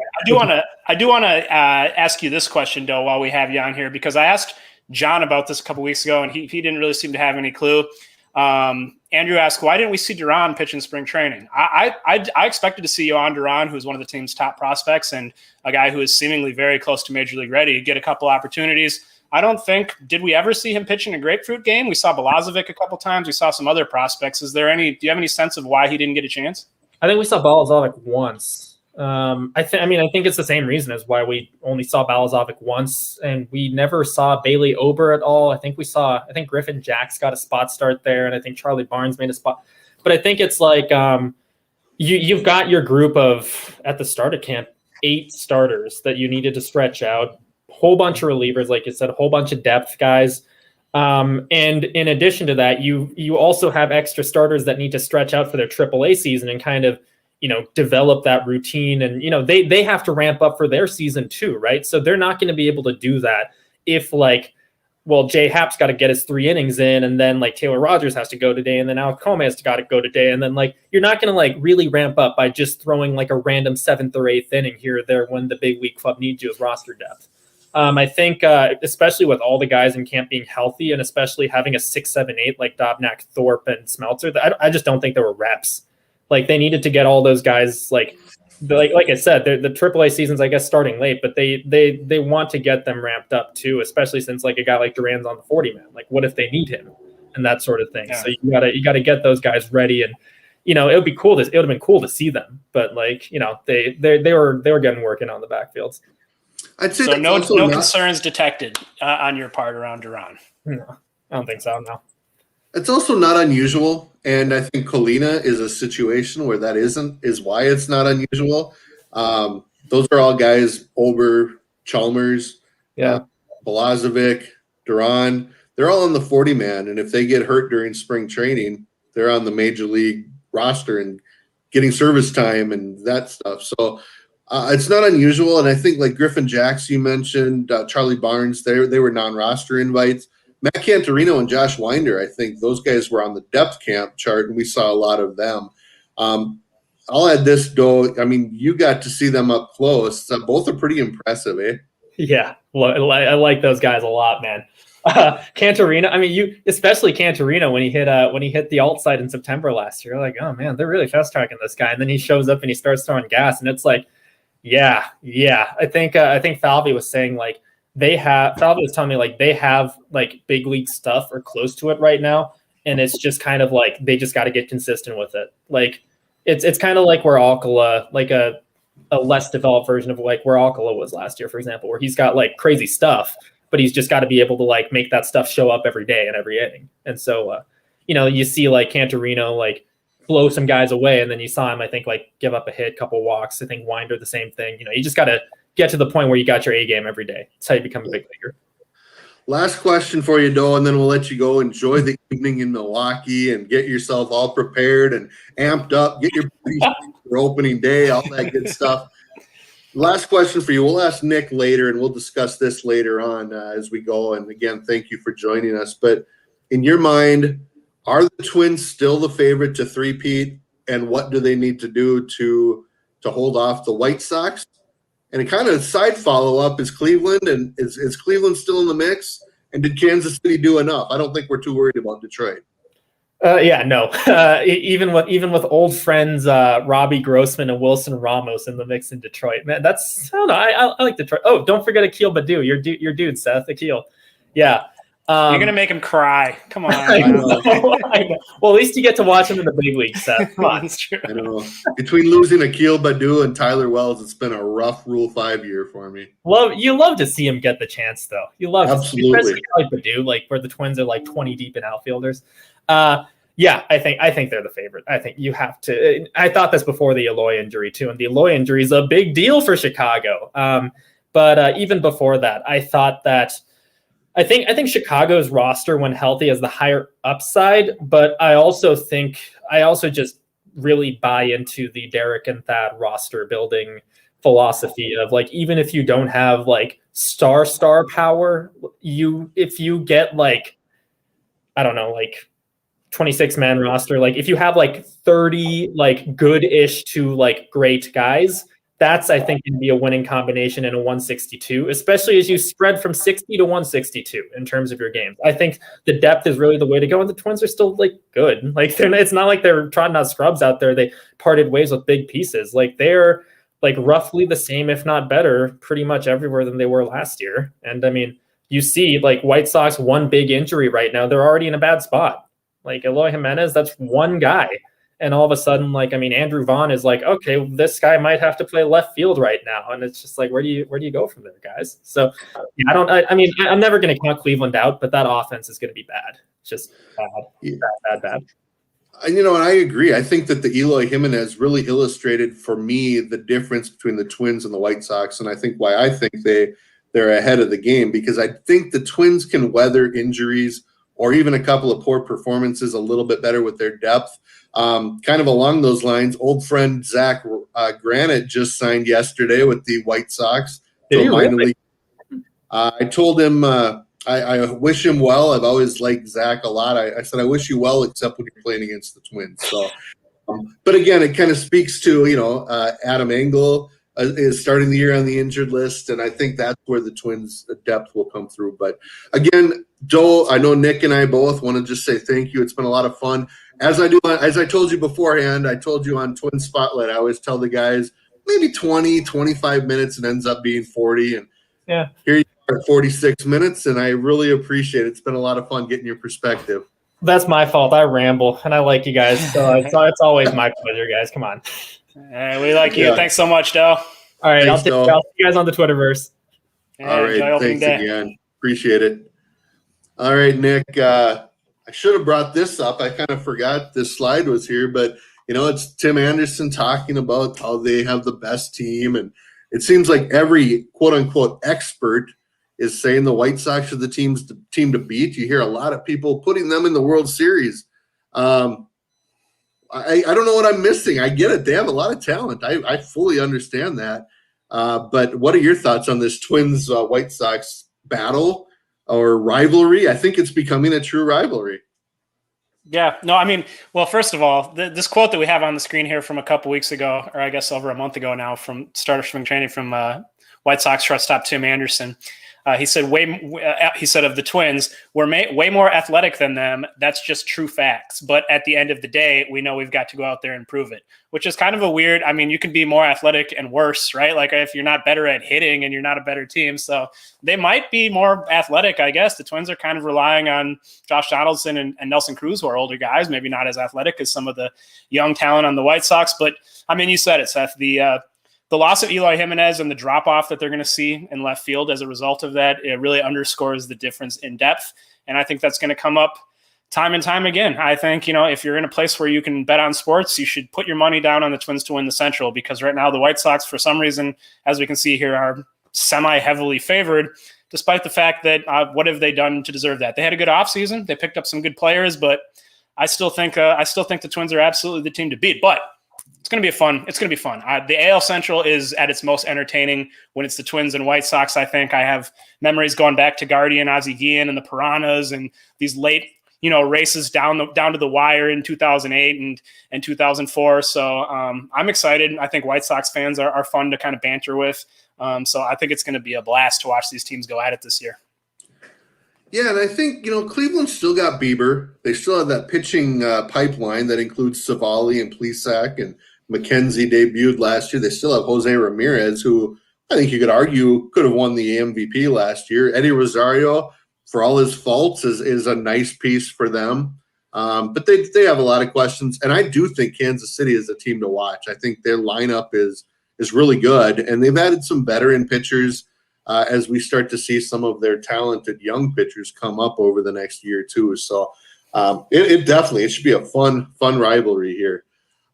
I do want to ask you this question, though, while we have you on here, because I asked John about this a couple weeks ago, and he didn't really seem to have any clue. Andrew asked, why didn't we see Duran pitch in spring training? I expected to see Yohan Duran, who's one of the team's top prospects and a guy who is seemingly very close to Major League ready, get a couple opportunities. Did we ever see him pitch in a grapefruit game? We saw Balazovic a couple times. We saw some other prospects. Do you have any sense of why he didn't get a chance? I think we saw Balazovic once. I think it's the same reason as why we only saw Balazovic once, and we never saw Bailey Ober at all. I think Griffin Jacks got a spot start there, and I think Charlie Barnes made a spot. But I think it's like you've got your group of, at the start of camp, 8 starters that you needed to stretch out, whole bunch of relievers, like you said, a whole bunch of depth guys. And in addition to that, you also have extra starters that need to stretch out for their AAA season and kind of, develop that routine. And, they have to ramp up for their season too, right? So they're not going to be able to do that if Jay Happ's got to get his 3 innings in, and then Taylor Rogers has to go today, and then Alec Colme has got to go today. And then you're not going to really ramp up by just throwing a random 7th or 8th inning here or there when the big league club needs you as roster depth. I think, especially with all the guys in camp being healthy, and especially having a 6, 7, 8 like Dobnak, Thorpe, and Smeltzer, I just don't think there were reps. They needed to get all those guys. Like I said, the AAA season's, I guess, starting late, but they want to get them ramped up too, especially since a guy like Duran's on the 40-man. What if they need him and that sort of thing? Yeah. So you gotta get those guys ready, and it would be cool. It would have been cool to see them, but they were getting working on the backfields. I'd say so. No concerns detected on your part around Duran. No, I don't think so. No. It's also not unusual, and I think Colina is a situation where that is why it's not unusual. Those are all guys: Ober, Chalmers, Balazovic, Duran. They're all on the 40-man, and if they get hurt during spring training, they're on the major league roster and getting service time and that stuff. So it's not unusual, and I think Griffin Jacks, you mentioned, Charlie Barnes, they were non-roster invites. Matt Cantorino and Josh Winder, I think those guys were on the depth camp chart, and we saw a lot of them. I'll add this, though. I mean, you got to see them up close. Both are pretty impressive, eh? Yeah, I like those guys a lot, man. Cantorino, I mean, especially Cantorino when he hit the alt side in September last year. Oh man, they're really fast tracking this guy, and then he shows up and he starts throwing gas, and it's yeah. I think Falvey was saying Falvey was telling me they have big league stuff or close to it right now, and it's just kind of they just got to get consistent with it. It's kind of where Alcala, a less developed version of where Alcala was last year, for example, where he's got crazy stuff, but he's just got to be able to make that stuff show up every day and every inning. And so you see Cantorino blow some guys away, and then you saw him, I think, give up a hit, couple walks. I think Winder the same thing. You just got to get to the point where you got your A game every day. That's how you become a big leaguer. Last question for you, Doe, and then we'll let you go enjoy the evening in Milwaukee and get yourself all prepared and amped up. Get your for opening day, all that good stuff. Last question for you. We'll ask Nick later, and we'll discuss this later on as we go. And again, thank you for joining us. But in your mind, are the Twins still the favorite to three-peat, and what do they need to do to hold off the White Sox? And a kind of side follow-up is Cleveland, and is Cleveland still in the mix? And did Kansas City do enough? I don't think we're too worried about Detroit. No. Even with old friends Robbie Grossman and Wilson Ramos in the mix in Detroit, man, I don't know. I like Detroit. Oh, don't forget Akil Baddoo, your dude, Seth Akil. Yeah. You're gonna make him cry. Come on. I know. Well, at least you get to watch him in the big league, Seth. Come on. That's true. I know. Between losing Akil Baddoo and Tyler Wells, it's been a rough Rule 5 year for me. You love to see him get the chance, though. You love absolutely, especially Baddoo, where the Twins are 20 deep in outfilders. Yeah, I think they're the favorite. I think you have to. I thought this before the Eloy injury too, and the Eloy injury is a big deal for Chicago. But even before that, I thought that. I think Chicago's roster, when healthy, has the higher upside, but I also just really buy into the Derek and Thad roster building philosophy of like, even if you don't have like star power, if you get like, I don't know, like 26-man roster, like if you have like 30 like good-ish to like great guys, that's, I think, can be a winning combination in a 162, especially as you spread from 60 to 162 in terms of your games. I think the depth is really the way to go, and the Twins are still like good. Like it's not like they're trotting out scrubs out there. They parted ways with big pieces. Like they're like roughly the same, if not better, pretty much everywhere than they were last year. And I mean, you see like White Sox, one big injury right now, they're already in a bad spot. Like Eloy Jimenez, that's one guy. And all of a sudden, like, I mean, Andrew Vaughn is like, okay, this guy might have to play left field right now. And it's just like, where do you go from there, guys? So yeah, I mean, I'm never going to count Cleveland out, but that offense is going to be bad. It's just bad. And I agree. I think that the Eloy Jimenez really illustrated for me the difference between the Twins and the White Sox. And I think why I think they're ahead of the game, because I think the Twins can weather injuries or even a couple of poor performances a little bit better with their depth. Kind of along those lines, old friend Zach Granite just signed yesterday with the White Sox. Did you really? I told him I wish him well. I've always liked Zach a lot. I said I wish you well, except when you're playing against the Twins. So, but again, it kind of speaks to Adam Engel is starting the year on the injured list, and I think that's where the Twins' depth will come through. But again, Joe, I know Nick and I both want to just say thank you. It's been a lot of fun. As I told you beforehand, I told you on Twin Spotlight, I always tell the guys maybe 20, 25 minutes, and ends up being 40. And yeah, here you are at 46 minutes, and I really appreciate it. It's been a lot of fun getting your perspective. That's my fault. I ramble, and I like you guys. So it's always my pleasure, guys. Come on. We like you. Yeah. Thanks so much, Del. All right, I'll see you guys on the Twitterverse. All right, thanks again. Appreciate it. All right, Nick. I should have brought this up. I kind of forgot this slide was here, but it's Tim Anderson talking about how they have the best team, and it seems like every quote unquote expert is saying the White Sox are the team to beat. You hear a lot of people putting them in the World Series. I don't know what I'm missing. I get it. They have a lot of talent. I fully understand that. But what are your thoughts on this Twins White Sox battle or rivalry? I think it's becoming a true rivalry. Yeah, no, I mean, well, first of all, this quote that we have on the screen here from a couple weeks ago, or I guess over a month ago now, from start of spring training from White Sox shortstop Tim Anderson. He said of the Twins, we're way more athletic than them. That's just true facts. But at the end of the day, we know we've got to go out there and prove it, which is kind of a weird. I mean, you can be more athletic and worse, right? Like if you're not better at hitting and you're not a better team. So they might be more athletic, I guess. The Twins are kind of relying on Josh Donaldson and Nelson Cruz, who are older guys, maybe not as athletic as some of the young talent on the White Sox. But I mean, you said it, Seth, the loss of Eloy Jimenez and the drop-off that they're going to see in left field as a result of that, it really underscores the difference in depth. And I think that's going to come up time and time again. I think, if you're in a place where you can bet on sports, you should put your money down on the Twins to win the Central, because right now the White Sox, for some reason, as we can see here, are semi-heavily favored, despite the fact that what have they done to deserve that? They had a good offseason. They picked up some good players, but I still think the Twins are absolutely the team to beat. But it's going to be fun. The AL Central is at its most entertaining when it's the Twins and White Sox. I think I have memories going back to Guardian, Ozzie Guillen, and the Piranhas, and these late, races down to the wire in 2008 and 2004. So I'm excited. I think White Sox fans are fun to kind of banter with. So I think it's going to be a blast to watch these teams go at it this year. Yeah, and I think, Cleveland still got Bieber. They still have that pitching pipeline that includes Savali and Plesac, and McKenzie debuted last year. They still have Jose Ramirez, who I think you could argue could have won the MVP last year. Eddie Rosario, for all his faults, is a nice piece for them. But they have a lot of questions. And I do think Kansas City is a team to watch. I think their lineup is really good. And they've added some veteran pitchers as we start to see some of their talented young pitchers come up over the next year or two. So it should be a fun rivalry here.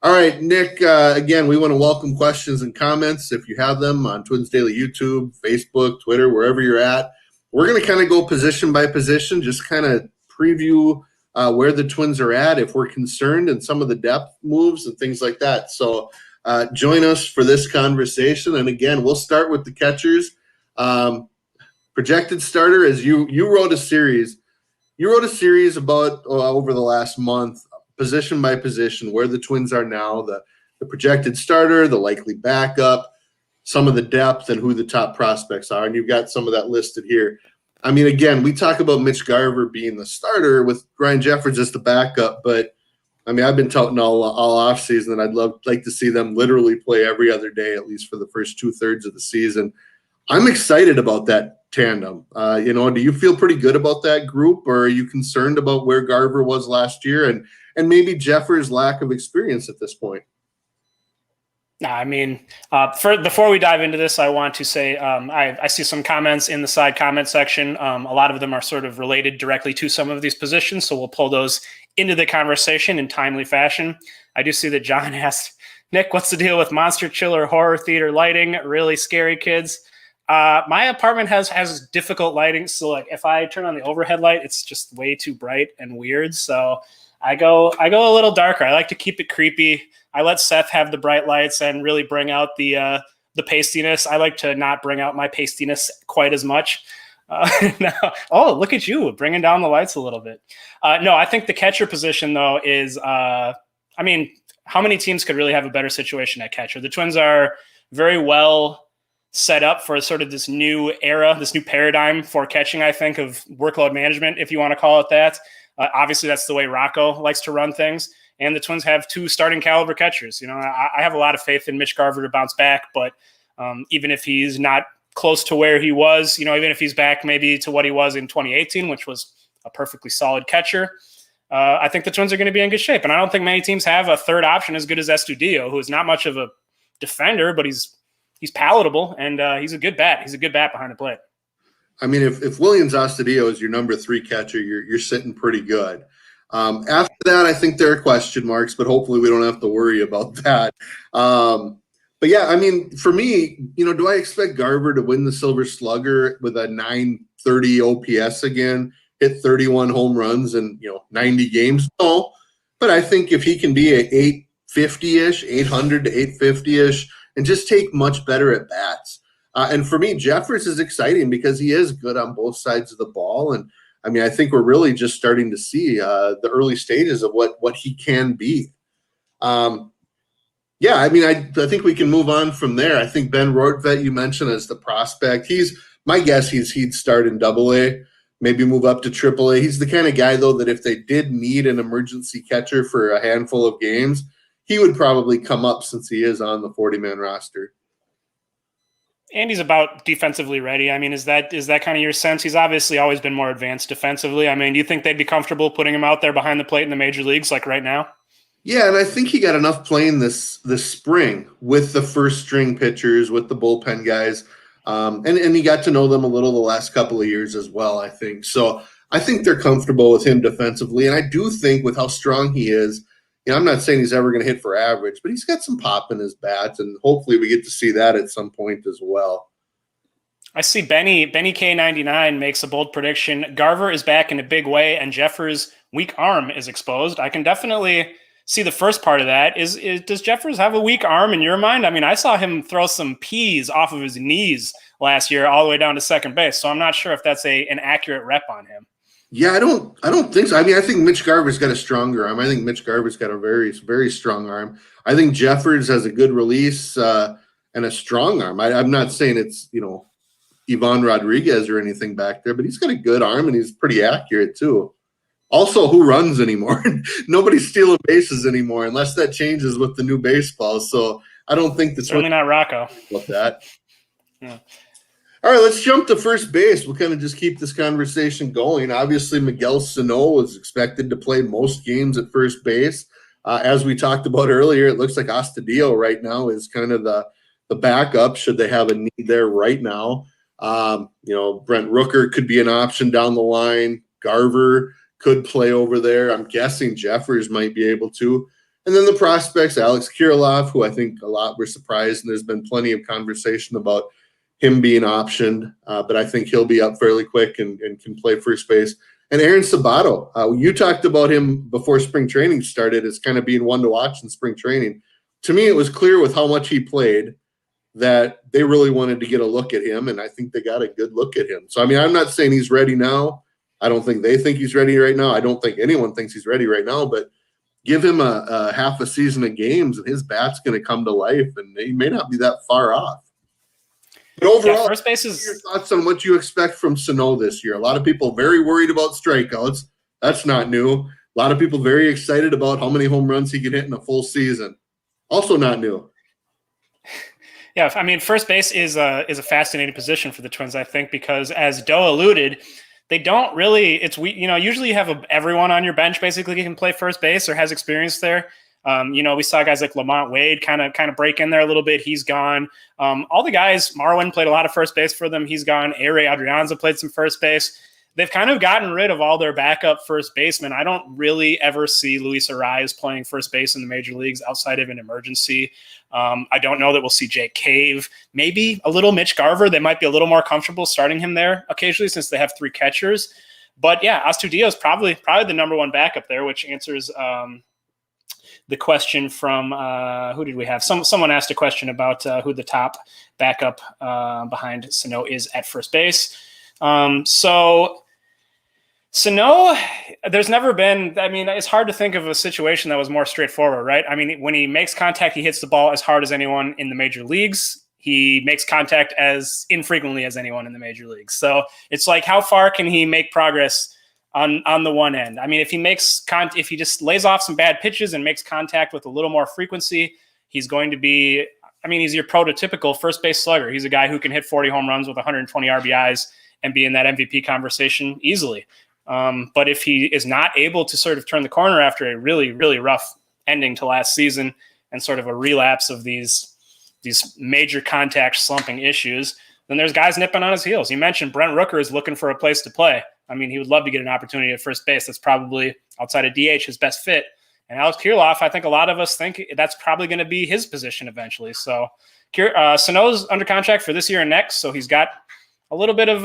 All right, Nick, again, we want to welcome questions and comments if you have them on Twins Daily YouTube, Facebook, Twitter, wherever you're at. We're going to kind of go position by position, just kind of preview where the Twins are at, if we're concerned, and some of the depth moves and things like that. So join us for this conversation. And again, we'll start with the catchers. Projected starter, as you wrote a series. You wrote a series about over the last month, position by position, where the Twins are now, the projected starter, the likely backup, some of the depth, and who the top prospects are. And you've got some of that listed here. I mean, again, we talk about Mitch Garver being the starter with Ryan Jeffers as the backup, but I mean, I've been touting all offseason that I'd like to see them literally play every other day, at least for the first 2/3 of the season. I'm excited about that tandem. Do you feel pretty good about that group, or are you concerned about where Garver was last year and maybe Jeffers' lack of experience at this point? No, I mean, before we dive into this, I want to say I see some comments in the side comment section. A lot of them are sort of related directly to some of these positions, so we'll pull those into the conversation in timely fashion. I do see that John asked, Nick, what's the deal with monster chiller horror theater lighting? Really scary kids. My apartment has difficult lighting, so like if I turn on the overhead light, it's just way too bright and weird. So I go a little darker. I like to keep it creepy. I let Seth have the bright lights and really bring out the pastiness. I like to not bring out my pastiness quite as much. Oh, look at you bringing down the lights a little bit. No, I think the catcher position though is, how many teams could really have a better situation at catcher? The Twins are very well set up for sort of this new era, this new paradigm for catching, I think, of workload management, if you want to call it that. Obviously, that's the way Rocco likes to run things. And the Twins have 2 starting caliber catchers. I have a lot of faith in Mitch Garver to bounce back, but even if he's not close to where he was, even if he's back maybe to what he was in 2018, which was a perfectly solid catcher, I think the Twins are going to be in good shape. And I don't think many teams have a third option as good as Estudillo, who is not much of a defender, but he's palatable, and he's a good bat. He's a good bat behind the plate. I mean, if Williams Astudillo is your number 3 catcher, you're sitting pretty good. After that, I think there are question marks, but hopefully we don't have to worry about that. But yeah, I mean, for me, do I expect Garver to win the Silver Slugger with a 930 OPS again, hit 31 home runs in 90 games? No, but I think if he can be a 850-ish, 800 to 850-ish, and just take much better at bats. And for me, Jeffers is exciting because he is good on both sides of the ball. And I mean, I think we're really just starting to see the early stages of what he can be. Yeah, I mean, I think we can move on from there. I think Ben Rortvedt, you mentioned as the prospect. My guess he'd start in AA, maybe move up to AAA. He's the kind of guy, though, that if they did need an emergency catcher for a handful of games, he would probably come up since he is on the 40-man roster. And he's about defensively ready. I mean, is that kind of your sense? He's obviously always been more advanced defensively. I mean, do you think they'd be comfortable putting him out there behind the plate in the major leagues like right now? Yeah, and I think he got enough playing this spring with the first-string pitchers, with the bullpen guys, and he got to know them a little the last couple of years as well, I think. So I think they're comfortable with him defensively, and I do think with how strong he is, I'm not saying he's ever going to hit for average, but he's got some pop in his bat, and hopefully we get to see that at some point as well. I see Benny K99 makes a bold prediction. Garver is back in a big way, and Jeffers' weak arm is exposed. I can definitely see the first part of that. Does Jeffers have a weak arm in your mind? I mean, I saw him throw some peas off of his knees last year all the way down to second base, so I'm not sure if that's an accurate rep on him. Yeah, I don't think so. I mean, I think Mitch Garver's got a stronger arm. I think Mitch Garver's got a very, very strong arm. I think Jeffers has a good release and a strong arm. I'm not saying it's, Ivan Rodriguez or anything back there, but he's got a good arm and he's pretty accurate too. Also, who runs anymore? Nobody's stealing bases anymore unless that changes with the new baseball. So I don't think that's certainly not Rocco. About that. Yeah. All right, let's jump to first base. We'll kind of just keep this conversation going. Obviously, Miguel Sano is expected to play most games at first base. As we talked about earlier, it looks like Astudillo right now is kind of the backup should they have a need there right now. Brent Rooker could be an option down the line. Garver could play over there. I'm guessing Jeffers might be able to. And then the prospects, Alex Kirilloff, who I think a lot were surprised, and there's been plenty of conversation about him being optioned, but I think he'll be up fairly quick and can play first base. And Aaron Sabato, you talked about him before spring training started as kind of being one to watch in spring training. To me, it was clear with how much he played that they really wanted to get a look at him, and I think they got a good look at him. So, I mean, I'm not saying he's ready now. I don't think they think he's ready right now. I don't think anyone thinks he's ready right now, but give him a half a season of games, and his bat's going to come to life, and he may not be that far off. But overall, first base is... your thoughts on what you expect from Sano this year? A lot of people very worried about strikeouts. That's not new. A lot of people very excited about how many home runs he can hit in a full season. Also not new. Yeah, I mean, first base is a fascinating position for the Twins, I think, because as Doe alluded, they don't really. Usually you have everyone on your bench basically can play first base or has experience there. We saw guys like Lamont Wade kind of break in there a little bit. He's gone. All the guys, Marwin played a lot of first base for them. He's gone. A-Ray Adrianza played some first base. They've kind of gotten rid of all their backup first basemen. I don't really ever see Luis Arraez playing first base in the major leagues outside of an emergency. I don't know that we'll see Jake Cave, maybe a little Mitch Garver. They might be a little more comfortable starting him there occasionally since they have 3 catchers. But yeah, Astudillo is probably the number one backup there, which answers the question from who did we have? Someone asked a question about who the top backup behind Sano is at first base. So Sano, there's never been, I mean, it's hard to think of a situation that was more straightforward, right? I mean, when he makes contact, he hits the ball as hard as anyone in the major leagues. He makes contact as infrequently as anyone in the major leagues. So it's like, how far can he make progress on the one end? I mean, if he just lays off some bad pitches and makes contact with a little more frequency, he's going to be, I mean, he's your prototypical first base slugger. He's a guy who can hit 40 home runs with 120 RBIs and be in that MVP conversation easily. But if he is not able to sort of turn the corner after a really, really rough ending to last season and sort of a relapse of these major contact slumping issues, then there's guys nipping on his heels. You mentioned Brent Rooker is looking for a place to play. I mean, he would love to get an opportunity at first base. That's probably, outside of DH, his best fit. And Alex Kirilloff, I think a lot of us think that's probably going to be his position eventually. So Sano's under contract for this year and next, so he's got a little bit of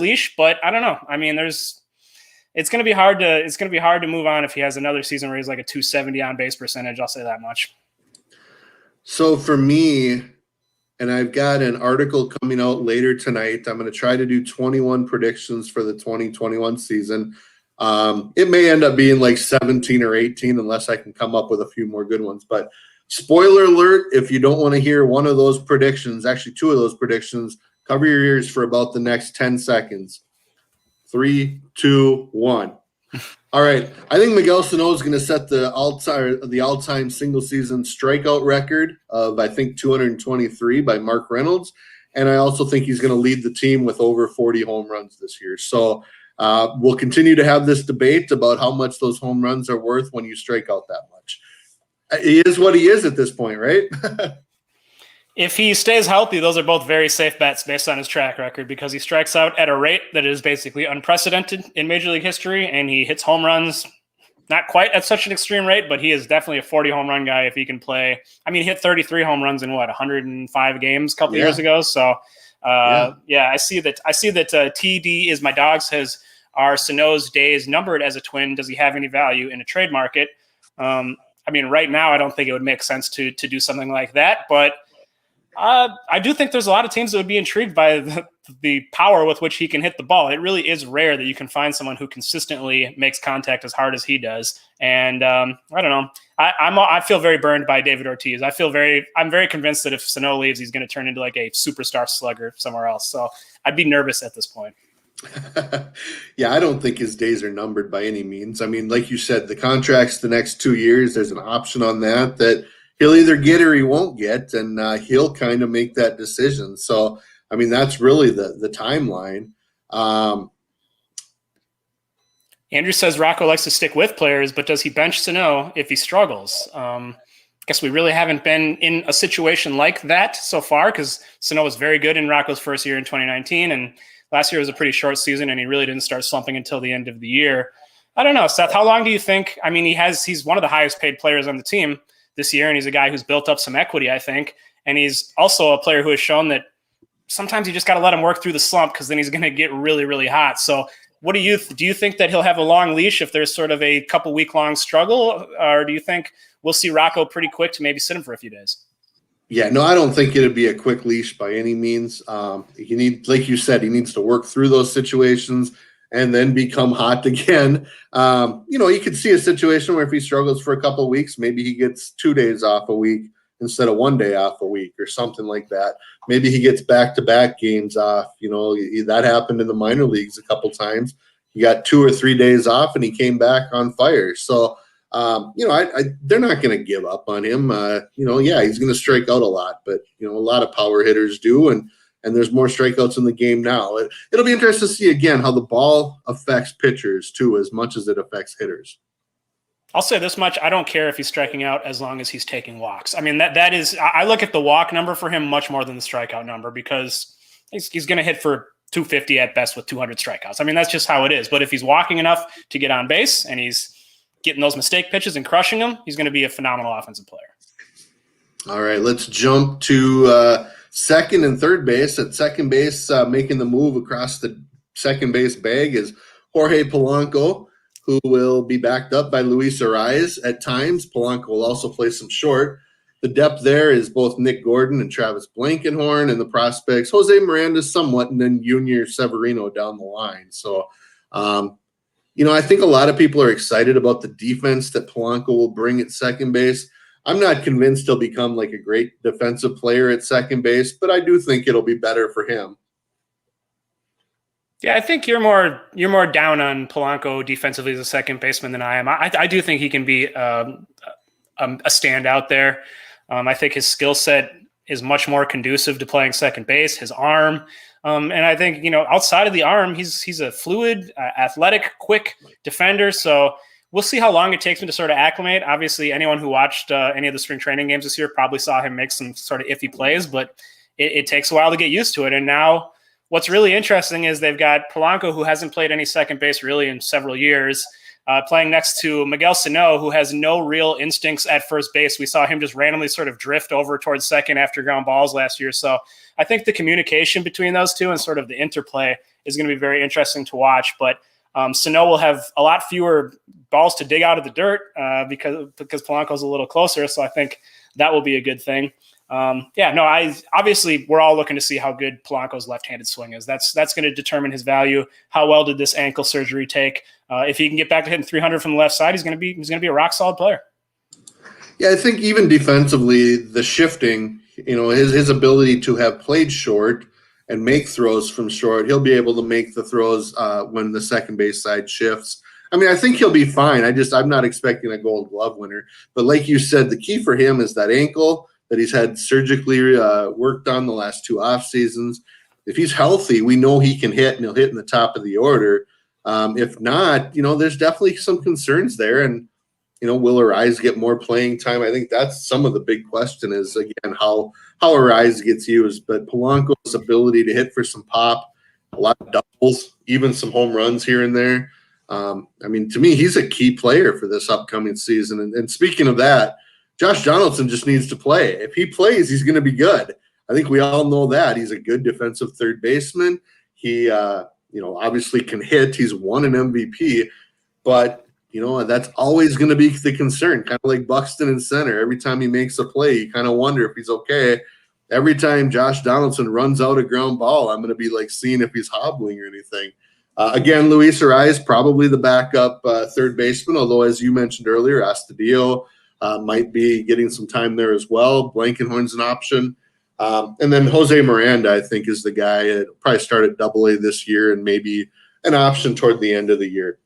leash. But I don't know. I mean, it's going to be hard to move on if he has another season where he's like a 270 on base percentage. I'll say that much. So for me, and I've got an article coming out later tonight, I'm going to try to do 21 predictions for the 2021 season. It may end up being like 17 or 18 unless I can come up with a few more good ones. But spoiler alert, if you don't want to hear one of those predictions, actually 2 of those predictions, cover your ears for about the next 10 seconds. 3, 2, 1. All right. I think Miguel Sano is going to set the all-time single-season strikeout record of, I think, 223 by Mark Reynolds. And I also think he's going to lead the team with over 40 home runs this year. So we'll continue to have this debate about how much those home runs are worth when you strike out that much. He is what he is at this point, right? If he stays healthy, those are both very safe bets based on his track record because he strikes out at a rate that is basically unprecedented in Major League history, and he hits home runs not quite at such an extreme rate, but he is definitely a 40 home run guy if he can play. I mean, he hit 33 home runs in 105 games a couple years ago. So, I see that TD is my dogs are Sano's days numbered as a Twin. Does he have any value in a trade market? I mean, right now, I don't think it would make sense to do something like that, but I do think there's a lot of teams that would be intrigued by the power with which he can hit the ball. It really is rare that you can find someone who consistently makes contact as hard as he does. And I don't know. I feel very burned by David Ortiz. I'm very convinced that if Sano leaves, he's going to turn into like a superstar slugger somewhere else. So I'd be nervous at this point. Yeah, I don't think his days are numbered by any means. I mean, like you said, the contract's the next 2 years. There's an option on that he'll either get or he won't get, and he'll kind of make that decision. So, I mean, that's really the timeline. Andrew says Rocco likes to stick with players, but does he bench Sano if he struggles? I guess we really haven't been in a situation like that so far because Sano was very good in Rocco's first year in 2019, and last year was a pretty short season, and he really didn't start slumping until the end of the year. I don't know, Seth, how long do you think? I mean, he's one of the highest paid players on the team this year, and he's a guy who's built up some equity, I think. And he's also a player who has shown that sometimes you just got to let him work through the slump because then he's going to get really, really hot. So what do you think that he'll have a long leash if there's sort of a couple week long struggle, or do you think we'll see Rocco pretty quick to maybe sit him for a few days? Yeah, no, I don't think it'd be a quick leash by any means. Like you said, he needs to work through those situations and then become hot again. You could see a situation where if he struggles for a couple of weeks, maybe he gets 2 days off a week instead of 1 day off a week or something like that. Maybe he gets back-to-back games off. That happened in the minor leagues a couple times. He got 2 or 3 days off and he came back on fire. So, they're not going to give up on him. He's going to strike out a lot, but a lot of power hitters do, and there's more strikeouts in the game now. It'll be interesting to see again how the ball affects pitchers too, as much as it affects hitters. I'll say this much: I don't care if he's striking out as long as he's taking walks. I mean, that is. I look at the walk number for him much more than the strikeout number, because he's going to hit for 250 at best with 200 strikeouts. I mean, that's just how it is. But if he's walking enough to get on base and he's getting those mistake pitches and crushing them, he's going to be a phenomenal offensive player. All right, let's jump to second and third base. At second base, making the move across the second base bag is Jorge Polanco, who will be backed up by Luis Arraez at times. Polanco will also play some short. The depth there is both Nick Gordon and Travis Blankenhorn, and the prospects Jose Miranda somewhat, and then Junior Severino down the line. So, I think a lot of people are excited about the defense that Polanco will bring at second base. I'm not convinced he'll become like a great defensive player at second base, but I do think it'll be better for him. Yeah, I think you're more down on Polanco defensively as a second baseman than I am. I do think he can be a standout there. I think his skill set is much more conducive to playing second base, his arm. And I think, outside of the arm, he's a fluid, athletic, quick defender. So we'll see how long it takes him to sort of acclimate. Obviously, anyone who watched any of the spring training games this year probably saw him make some sort of iffy plays, but it takes a while to get used to it. And now what's really interesting is they've got Polanco, who hasn't played any second base really in several years, playing next to Miguel Sano, who has no real instincts at first base. We saw him just randomly sort of drift over towards second after ground balls last year. So I think the communication between those two and sort of the interplay is going to be very interesting to watch. But Sano will have a lot fewer balls to dig out of the dirt because Polanco's a little closer. So I think that will be a good thing. Obviously we're all looking to see how good Polanco's left-handed swing is. That's going to determine his value. How well did this ankle surgery take? If he can get back to hitting 300 from the left side, he's going to be a rock solid player. Yeah, I think even defensively, the shifting, his ability to have played short and make throws from short, he'll be able to make the throws when the second base side shifts. I mean, I think he'll be fine. I'm not expecting a Gold Glove winner, but like you said, the key for him is that ankle that he's had surgically worked on the last 2 off seasons. If he's healthy, we know he can hit, and he'll hit in the top of the order. If not, there's definitely some concerns there. And, will Arraez get more playing time? I think that's some of the big question is, again, how Arraez gets used. But Polanco's ability to hit for some pop, a lot of doubles, even some home runs here and there. To me, he's a key player for this upcoming season. And speaking of that, Josh Donaldson just needs to play. If he plays, he's going to be good. I think we all know that. He's a good defensive third baseman. He, obviously can hit. He's won an MVP. But, that's always going to be the concern, kind of like Buxton in center. Every time he makes a play, you kind of wonder if he's okay. Every time Josh Donaldson runs out a ground ball, I'm going to be like seeing if he's hobbling or anything. Again, Luis Arraez, probably the backup third baseman, although as you mentioned earlier, Astudillo might be getting some time there as well. Blankenhorn's an option. And then Jose Miranda, I think, is the guy that probably started AA this year and maybe an option toward the end of the year.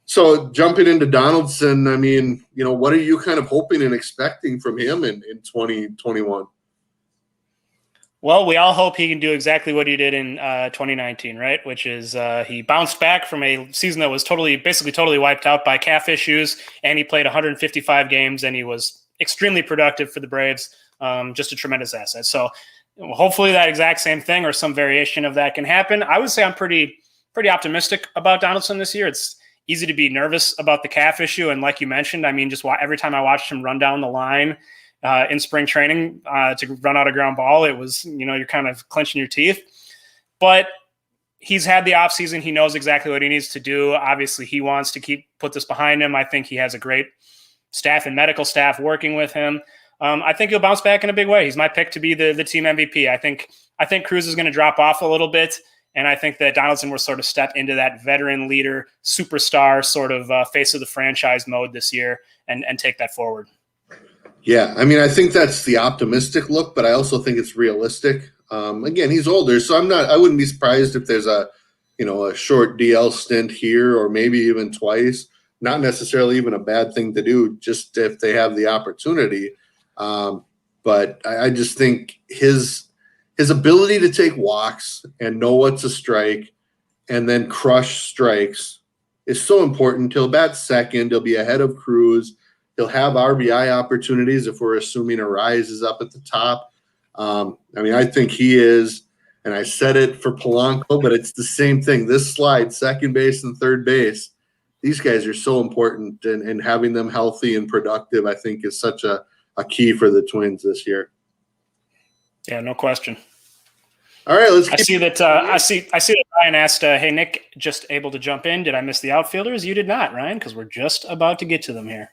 So jumping into Donaldson, what are you kind of hoping and expecting from him in 2021? Well, we all hope he can do exactly what he did in 2019, right? Which is he bounced back from a season that was basically totally wiped out by calf issues, and he played 155 games, and he was extremely productive for the Braves. Just a tremendous asset. So hopefully that exact same thing or some variation of that can happen. I would say I'm pretty optimistic about Donaldson this year. It's easy to be nervous about the calf issue, and like you mentioned, just every time I watched him run down the line in spring training to run out a ground ball, it was, you're kind of clenching your teeth. But he's had the offseason. He knows exactly what he needs to do. Obviously, he wants to put this behind him. I think he has a great staff and medical staff working with him. I think he'll bounce back in a big way. He's my pick to be the team MVP. I think Cruz is going to drop off a little bit, and I think that Donaldson will sort of step into that veteran leader, superstar sort of face of the franchise mode this year and take that forward. Yeah, I mean, I think that's the optimistic look, but I also think it's realistic. Again, he's older, so I wouldn't be surprised if there's a short DL stint here or maybe even twice. Not necessarily even a bad thing to do, just if they have the opportunity. But I just think his ability to take walks and know what's a strike and then crush strikes is so important. He'll bat second. He'll be ahead of Cruz. He'll have RBI opportunities if we're assuming Arise is up at the top. I think he is, and I said it for Polanco, but it's the same thing. This slide, second base and third base, these guys are so important, and having them healthy and productive, I think, is such a key for the Twins this year. Yeah, no question. All right, let's. I see that Ryan asked, "Hey Nick, just able to jump in? Did I miss the outfielders?" You did not, Ryan, because we're just about to get to them here.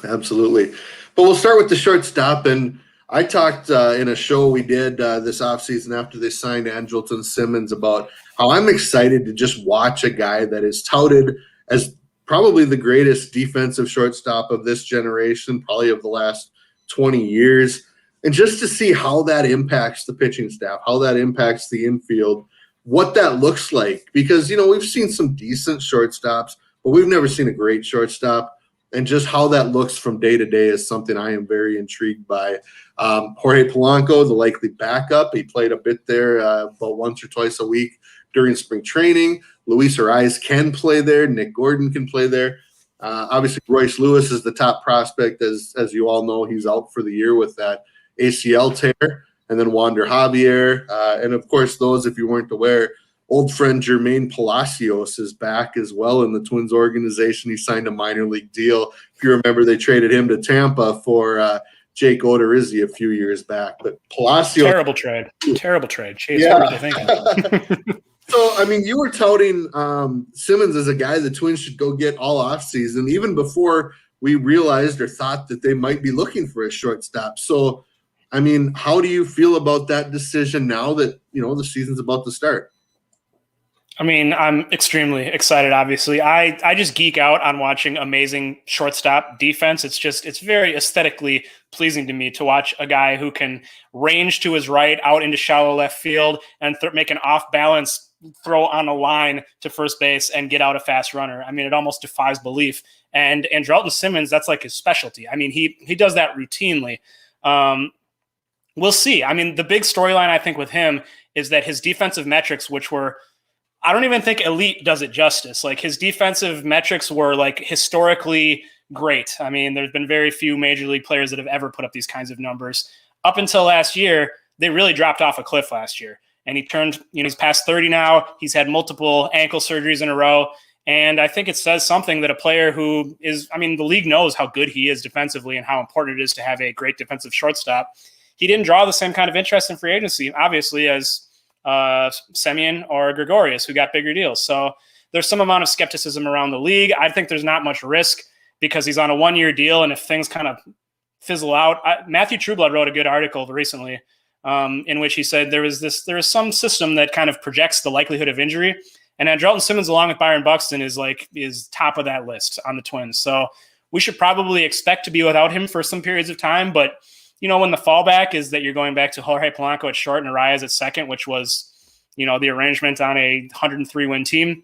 Absolutely, but we'll start with the shortstop. And I talked in a show we did this offseason after they signed Andrelton Simmons about how I'm excited to just watch a guy that is touted as probably the greatest defensive shortstop of this generation, probably of the last 20 years. And just to see how that impacts the pitching staff, how that impacts the infield, what that looks like. Because, we've seen some decent shortstops, but we've never seen a great shortstop. And just how that looks from day to day is something I am very intrigued by. Jorge Polanco, the likely backup. He played a bit there about once or twice a week during spring training. Luis Ariz can play there. Nick Gordon can play there. Obviously, Royce Lewis is the top prospect. As you all know, he's out for the year with that ACL tear. And then Wander Javier. And, of course, those, if you weren't aware, old friend Jermaine Palacios is back as well in the Twins organization. He signed a minor league deal. If you remember, they traded him to Tampa for Jake Odorizzi a few years back. But Palacios – Terrible trade. Jeez, yeah. What were they thinking? So, you were touting Simmons as a guy the Twins should go get all offseason, even before we realized or thought that they might be looking for a shortstop. So, how do you feel about that decision now that, the season's about to start? I'm extremely excited, obviously. I just geek out on watching amazing shortstop defense. It's very aesthetically pleasing to me to watch a guy who can range to his right out into shallow left field and make an off-balance throw on a line to first base and get out a fast runner. It almost defies belief. And Andrelton Simmons, that's like his specialty. He does that routinely. We'll see. The big storyline, I think, with him is that his defensive metrics, which were – I don't even think elite does it justice. Like, his defensive metrics were like historically great. There's been very few major league players that have ever put up these kinds of numbers. Up until last year, they really dropped off a cliff last year. And he turned, he's past 30 now. He's had multiple ankle surgeries in a row. And I think it says something that a player who is, the league knows how good he is defensively and how important it is to have a great defensive shortstop. He didn't draw the same kind of interest in free agency, obviously, as Semien or Gregorius, who got bigger deals. So there's some amount of skepticism around the league. I think there's not much risk because he's on a one-year deal, and if things kind of fizzle out, Matthew Trueblood wrote a good article recently in which he said there is some system that kind of projects the likelihood of injury, and Andrelton Simmons, along with Byron Buxton, is top of that list on the Twins. So we should probably expect to be without him for some periods of time, but when the fallback is that you're going back to Jorge Polanco at short and Arias at second, which was, the arrangement on a 103-win team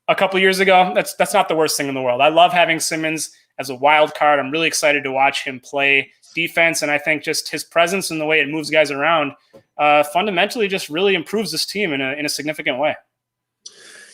a couple years ago, that's not the worst thing in the world. I love having Simmons as a wild card. I'm really excited to watch him play defense, and I think just his presence and the way it moves guys around fundamentally just really improves this team in a significant way.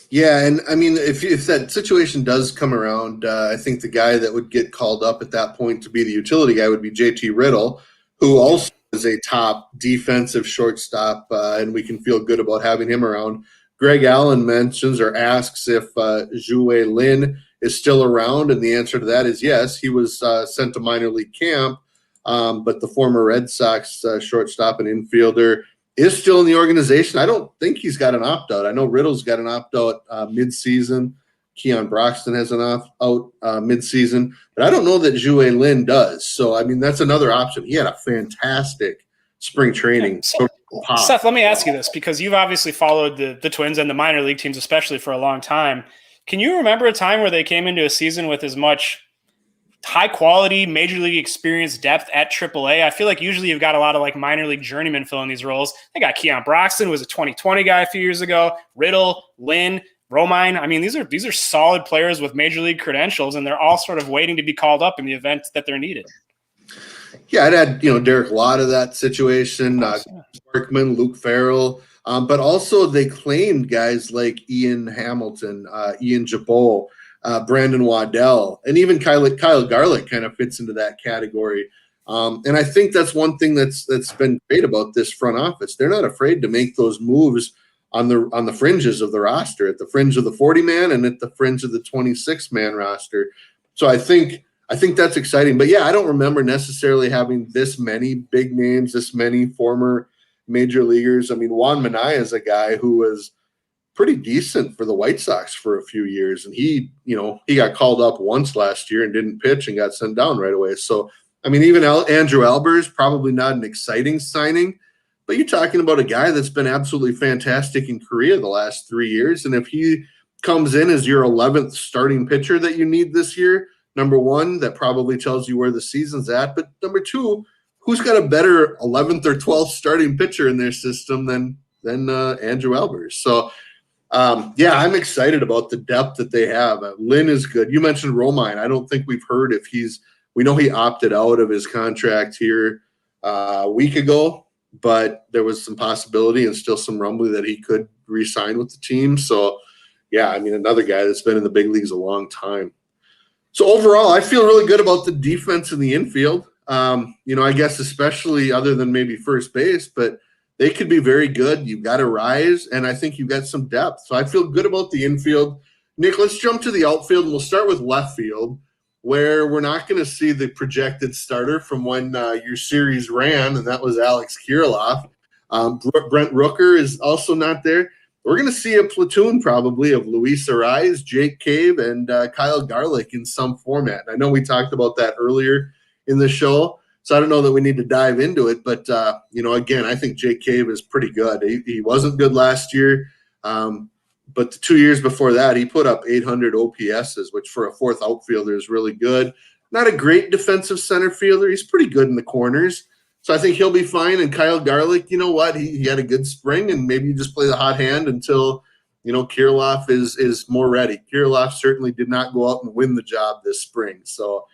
Yeah, and if that situation does come around, I think the guy that would get called up at that point to be the utility guy would be JT Riddle, who also is a top defensive shortstop, and we can feel good about having him around. Greg Allen mentions or asks if Zhuwei Lin is still around, and the answer to that is yes. He was sent to minor league camp, but the former Red Sox shortstop and infielder is still in the organization. I don't think he's got an opt-out. I know Riddle's got an opt-out mid-season. Keon Broxton has an opt-out mid-season. But I don't know that Zhu Lin does. So, I mean, that's another option. He had a fantastic spring training. Seth, let me ask you this, because you've obviously followed the Twins and the minor league teams especially for a long time. Can you remember a time where they came into a season with as much high-quality major league experience depth at AAA? I feel like usually you've got a lot of like minor league journeymen filling these roles. They got Keon Broxton, was a 2020 guy a few years ago. Riddle, Lynn, Romine. I mean, these are solid players with major league credentials, and they're all sort of waiting to be called up in the event that they're needed. Yeah, I'd had Derek Lott of that situation, Sparkman, Luke Farrell, but also they claimed guys like Ian Hamilton, Ian Jabot, Brandon Waddell, and even Kyle Garlick kind of fits into that category. And I think that's one thing that's been great about this front office. They're not afraid to make those moves on the fringes of the roster, at the fringe of the 40-man and at the fringe of the 26-man roster. So I think that's exciting. But yeah, I don't remember necessarily having this many big names, this many former major leaguers. I mean, Juan Minaya is a guy who was pretty decent for the White Sox for a few years. And he got called up once last year and didn't pitch and got sent down right away. So, I mean, even Andrew Albers, probably not an exciting signing, but you're talking about a guy that's been absolutely fantastic in Korea the last 3 years. And if he comes in as your 11th starting pitcher that you need this year, number one, that probably tells you where the season's at. But number two, who's got a better 11th or 12th starting pitcher in their system than Andrew Albers? So, yeah, I'm excited about the depth that they have. Lynn is good. You mentioned Romine. I don't think we've heard if we know he opted out of his contract here a week ago, but there was some possibility and still some rumbling that he could re-sign with the team. So, yeah, I mean, another guy that's been in the big leagues a long time. So overall, I feel really good about the defense in the infield. I guess especially other than maybe first base, but they could be very good. You've got to rise, and I think you've got some depth. So I feel good about the infield. Nick, let's jump to the outfield, and we'll start with left field, where we're not going to see the projected starter from when your series ran, and that was Alex Kirilloff. Brent Rooker is also not there. We're going to see a platoon probably of Luis Arraez, Jake Cave, and Kyle Garlick in some format. I know we talked about that earlier in the show, so I don't know that we need to dive into it. But, again, I think Jake Cave is pretty good. He wasn't good last year, but the 2 years before that, he put up 800 OPSs, which for a fourth outfielder is really good. Not a great defensive center fielder. He's pretty good in the corners. So I think he'll be fine. And Kyle Garlick, you know what? He had a good spring, and maybe you just play the hot hand until, Kirilloff is more ready. Kirilloff certainly did not go out and win the job this spring. So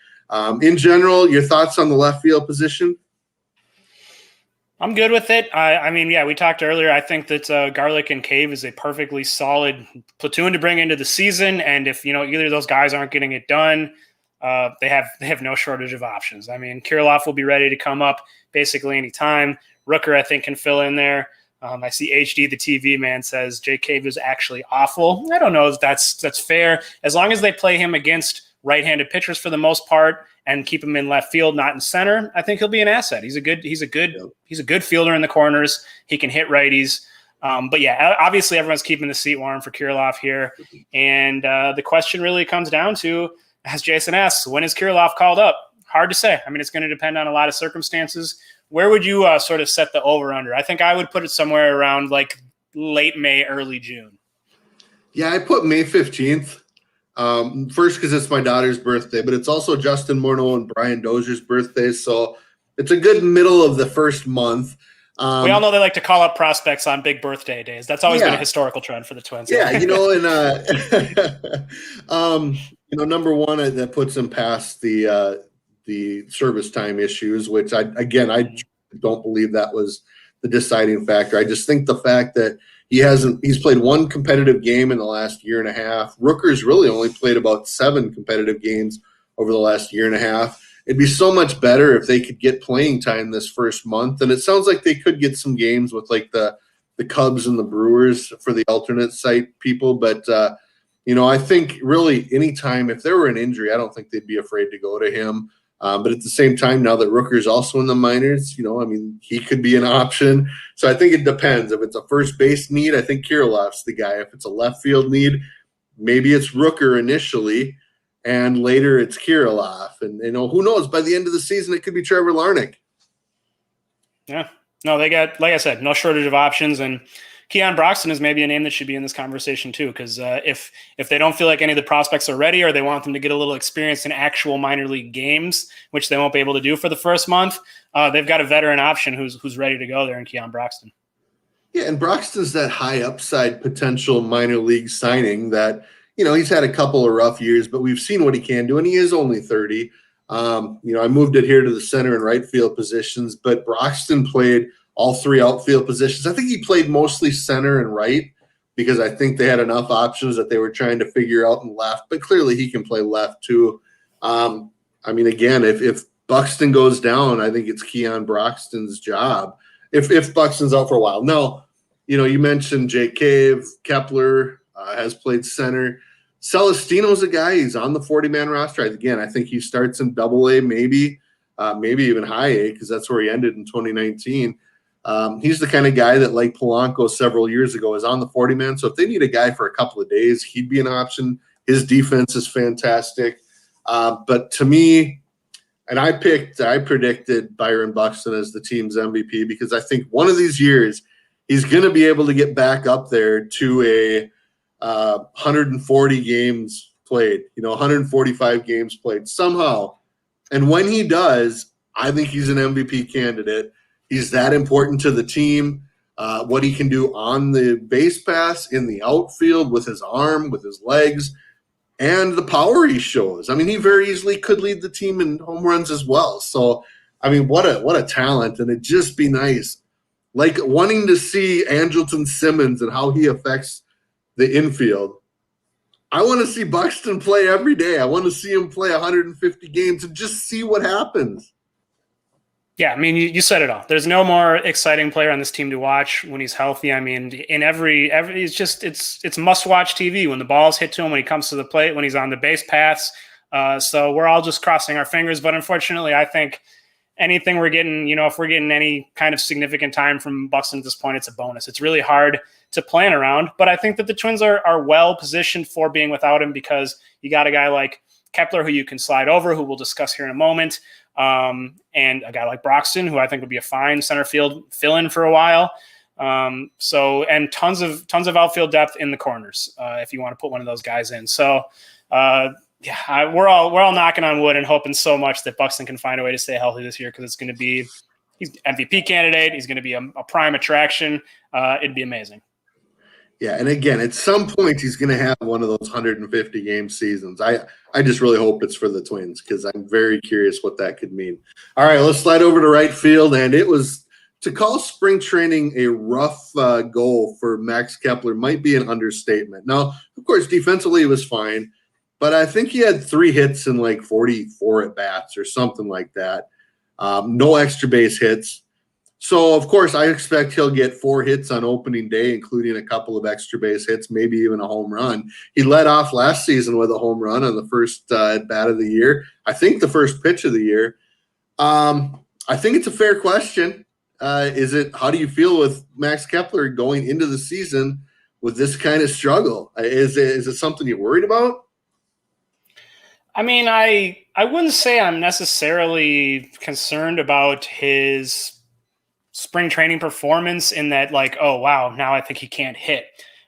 in general, your thoughts on the left field position? I'm good with it. I mean, we talked earlier. I think that Garlick and Cave is a perfectly solid platoon to bring into the season. And if, either of those guys aren't getting it done, they have no shortage of options. I mean, Kirilloff will be ready to come up basically any time. Rooker, I think, can fill in there. I see HD, the TV man, says Jake Cave is actually awful. I don't know if that's fair. As long as they play him against right-handed pitchers for the most part and keep him in left field, not in center, I think he'll be an asset. He's a good fielder in the corners. He can hit righties. But yeah, obviously everyone's keeping the seat warm for Kirilloff here. And the question really comes down to, as Jason asks, when is Kirilloff called up? Hard to say. I mean, it's going to depend on a lot of circumstances. Where would you sort of set the over-under? I think I would put it somewhere around like late May, early June. Yeah, I put May 15th. First, because it's my daughter's birthday, but it's also Justin Morneau and Brian Dozier's birthday. So it's a good middle of the first month. We all know they like to call up prospects on big birthday days. That's always been a historical trend for the Twins. Yeah, and number one, that puts him past the service time issues, which I don't believe that was the deciding factor. I just think the fact that he's played one competitive game in the last year and a half. Rooker's really only played about 7 competitive games over the last year and a half. It'd be so much better if they could get playing time this first month. And it sounds like they could get some games with like the Cubs and the Brewers for the alternate site people. But, I think really anytime, if there were an injury, I don't think they'd be afraid to go to him. But at the same time, now that Rooker's also in the minors, he could be an option. So I think it depends. If it's a first base need, I think Kirilov's the guy. If it's a left field need, maybe it's Rooker initially, and later it's Kirilov. And, who knows? By the end of the season, it could be Trevor Larnach. Yeah. No, they got, like I said, no shortage of options. And Keon Broxton is maybe a name that should be in this conversation too, because if they don't feel like any of the prospects are ready, or they want them to get a little experience in actual minor league games, which they won't be able to do for the first month, they've got a veteran option who's ready to go there in Keon Broxton. Yeah, and Broxton's that high upside potential minor league signing that, he's had a couple of rough years, but we've seen what he can do, and he is only 30. I moved it here to the center and right field positions, but Broxton played all three outfield positions. I think he played mostly center and right because I think they had enough options that they were trying to figure out in left, but clearly he can play left too. Again, if Buxton goes down, I think it's Keon Broxton's job if Buxton's out for a while. Now, you mentioned Jake Cave, Kepler has played center. Celestino's a guy. He's on the 40-man roster. Again, I think he starts in Double-A, maybe even High-A, because that's where he ended in 2019. He's the kind of guy that, like Polanco several years ago, is on the 40-man. So if they need a guy for a couple of days, he'd be an option. His defense is fantastic. But to me, and I predicted Byron Buxton as the team's MVP because I think one of these years he's going to be able to get back up there to a 140 games played, 145 games played somehow. And when he does, I think he's an MVP candidate. He's that important to the team. What he can do on the base pass, in the outfield, with his arm, with his legs, and the power he shows. He very easily could lead the team in home runs as well. So, what a talent. And it'd just be nice. Like wanting to see Andrelton Simmons and how he affects the infield. I want to see Buxton play every day. I want to see him play 150 games and just see what happens. Yeah, you said it all. There's no more exciting player on this team to watch when he's healthy. In every it's must-watch TV when the ball's hit to him, when he comes to the plate, when he's on the base paths. So we're all just crossing our fingers. But unfortunately, I think anything we're getting, if we're getting any kind of significant time from Buxton at this point, it's a bonus. It's really hard to plan around. But I think that the Twins are well positioned for being without him because you got a guy like Kepler who you can slide over, who we'll discuss here in a moment. And a guy like Broxton, who I think would be a fine center field fill-in for a while. And tons of outfield depth in the corners if you want to put one of those guys in. So we're all knocking on wood and hoping so much that Buxton can find a way to stay healthy this year because it's going to be he's MVP candidate. He's going to be a prime attraction. It'd be amazing. Yeah, and again, at some point he's going to have one of those 150-game seasons. I just really hope it's for the Twins because I'm very curious what that could mean. All right, let's slide over to right field, and it was to call spring training a rough goal for Max Kepler might be an understatement. Now, of course, defensively it was fine, but I think he had 3 hits in like 44 at-bats or something like that. No extra base hits. So, of course, I expect he'll get 4 hits on opening day, including a couple of extra base hits, maybe even a home run. He led off last season with a home run on the first at-bat of the year. I think the first pitch of the year. I think it's a fair question. How do you feel with Max Kepler going into the season with this kind of struggle? Is it something you're worried about? I wouldn't say I'm necessarily concerned about his spring training performance in that, like, oh, wow, now I think he can't hit.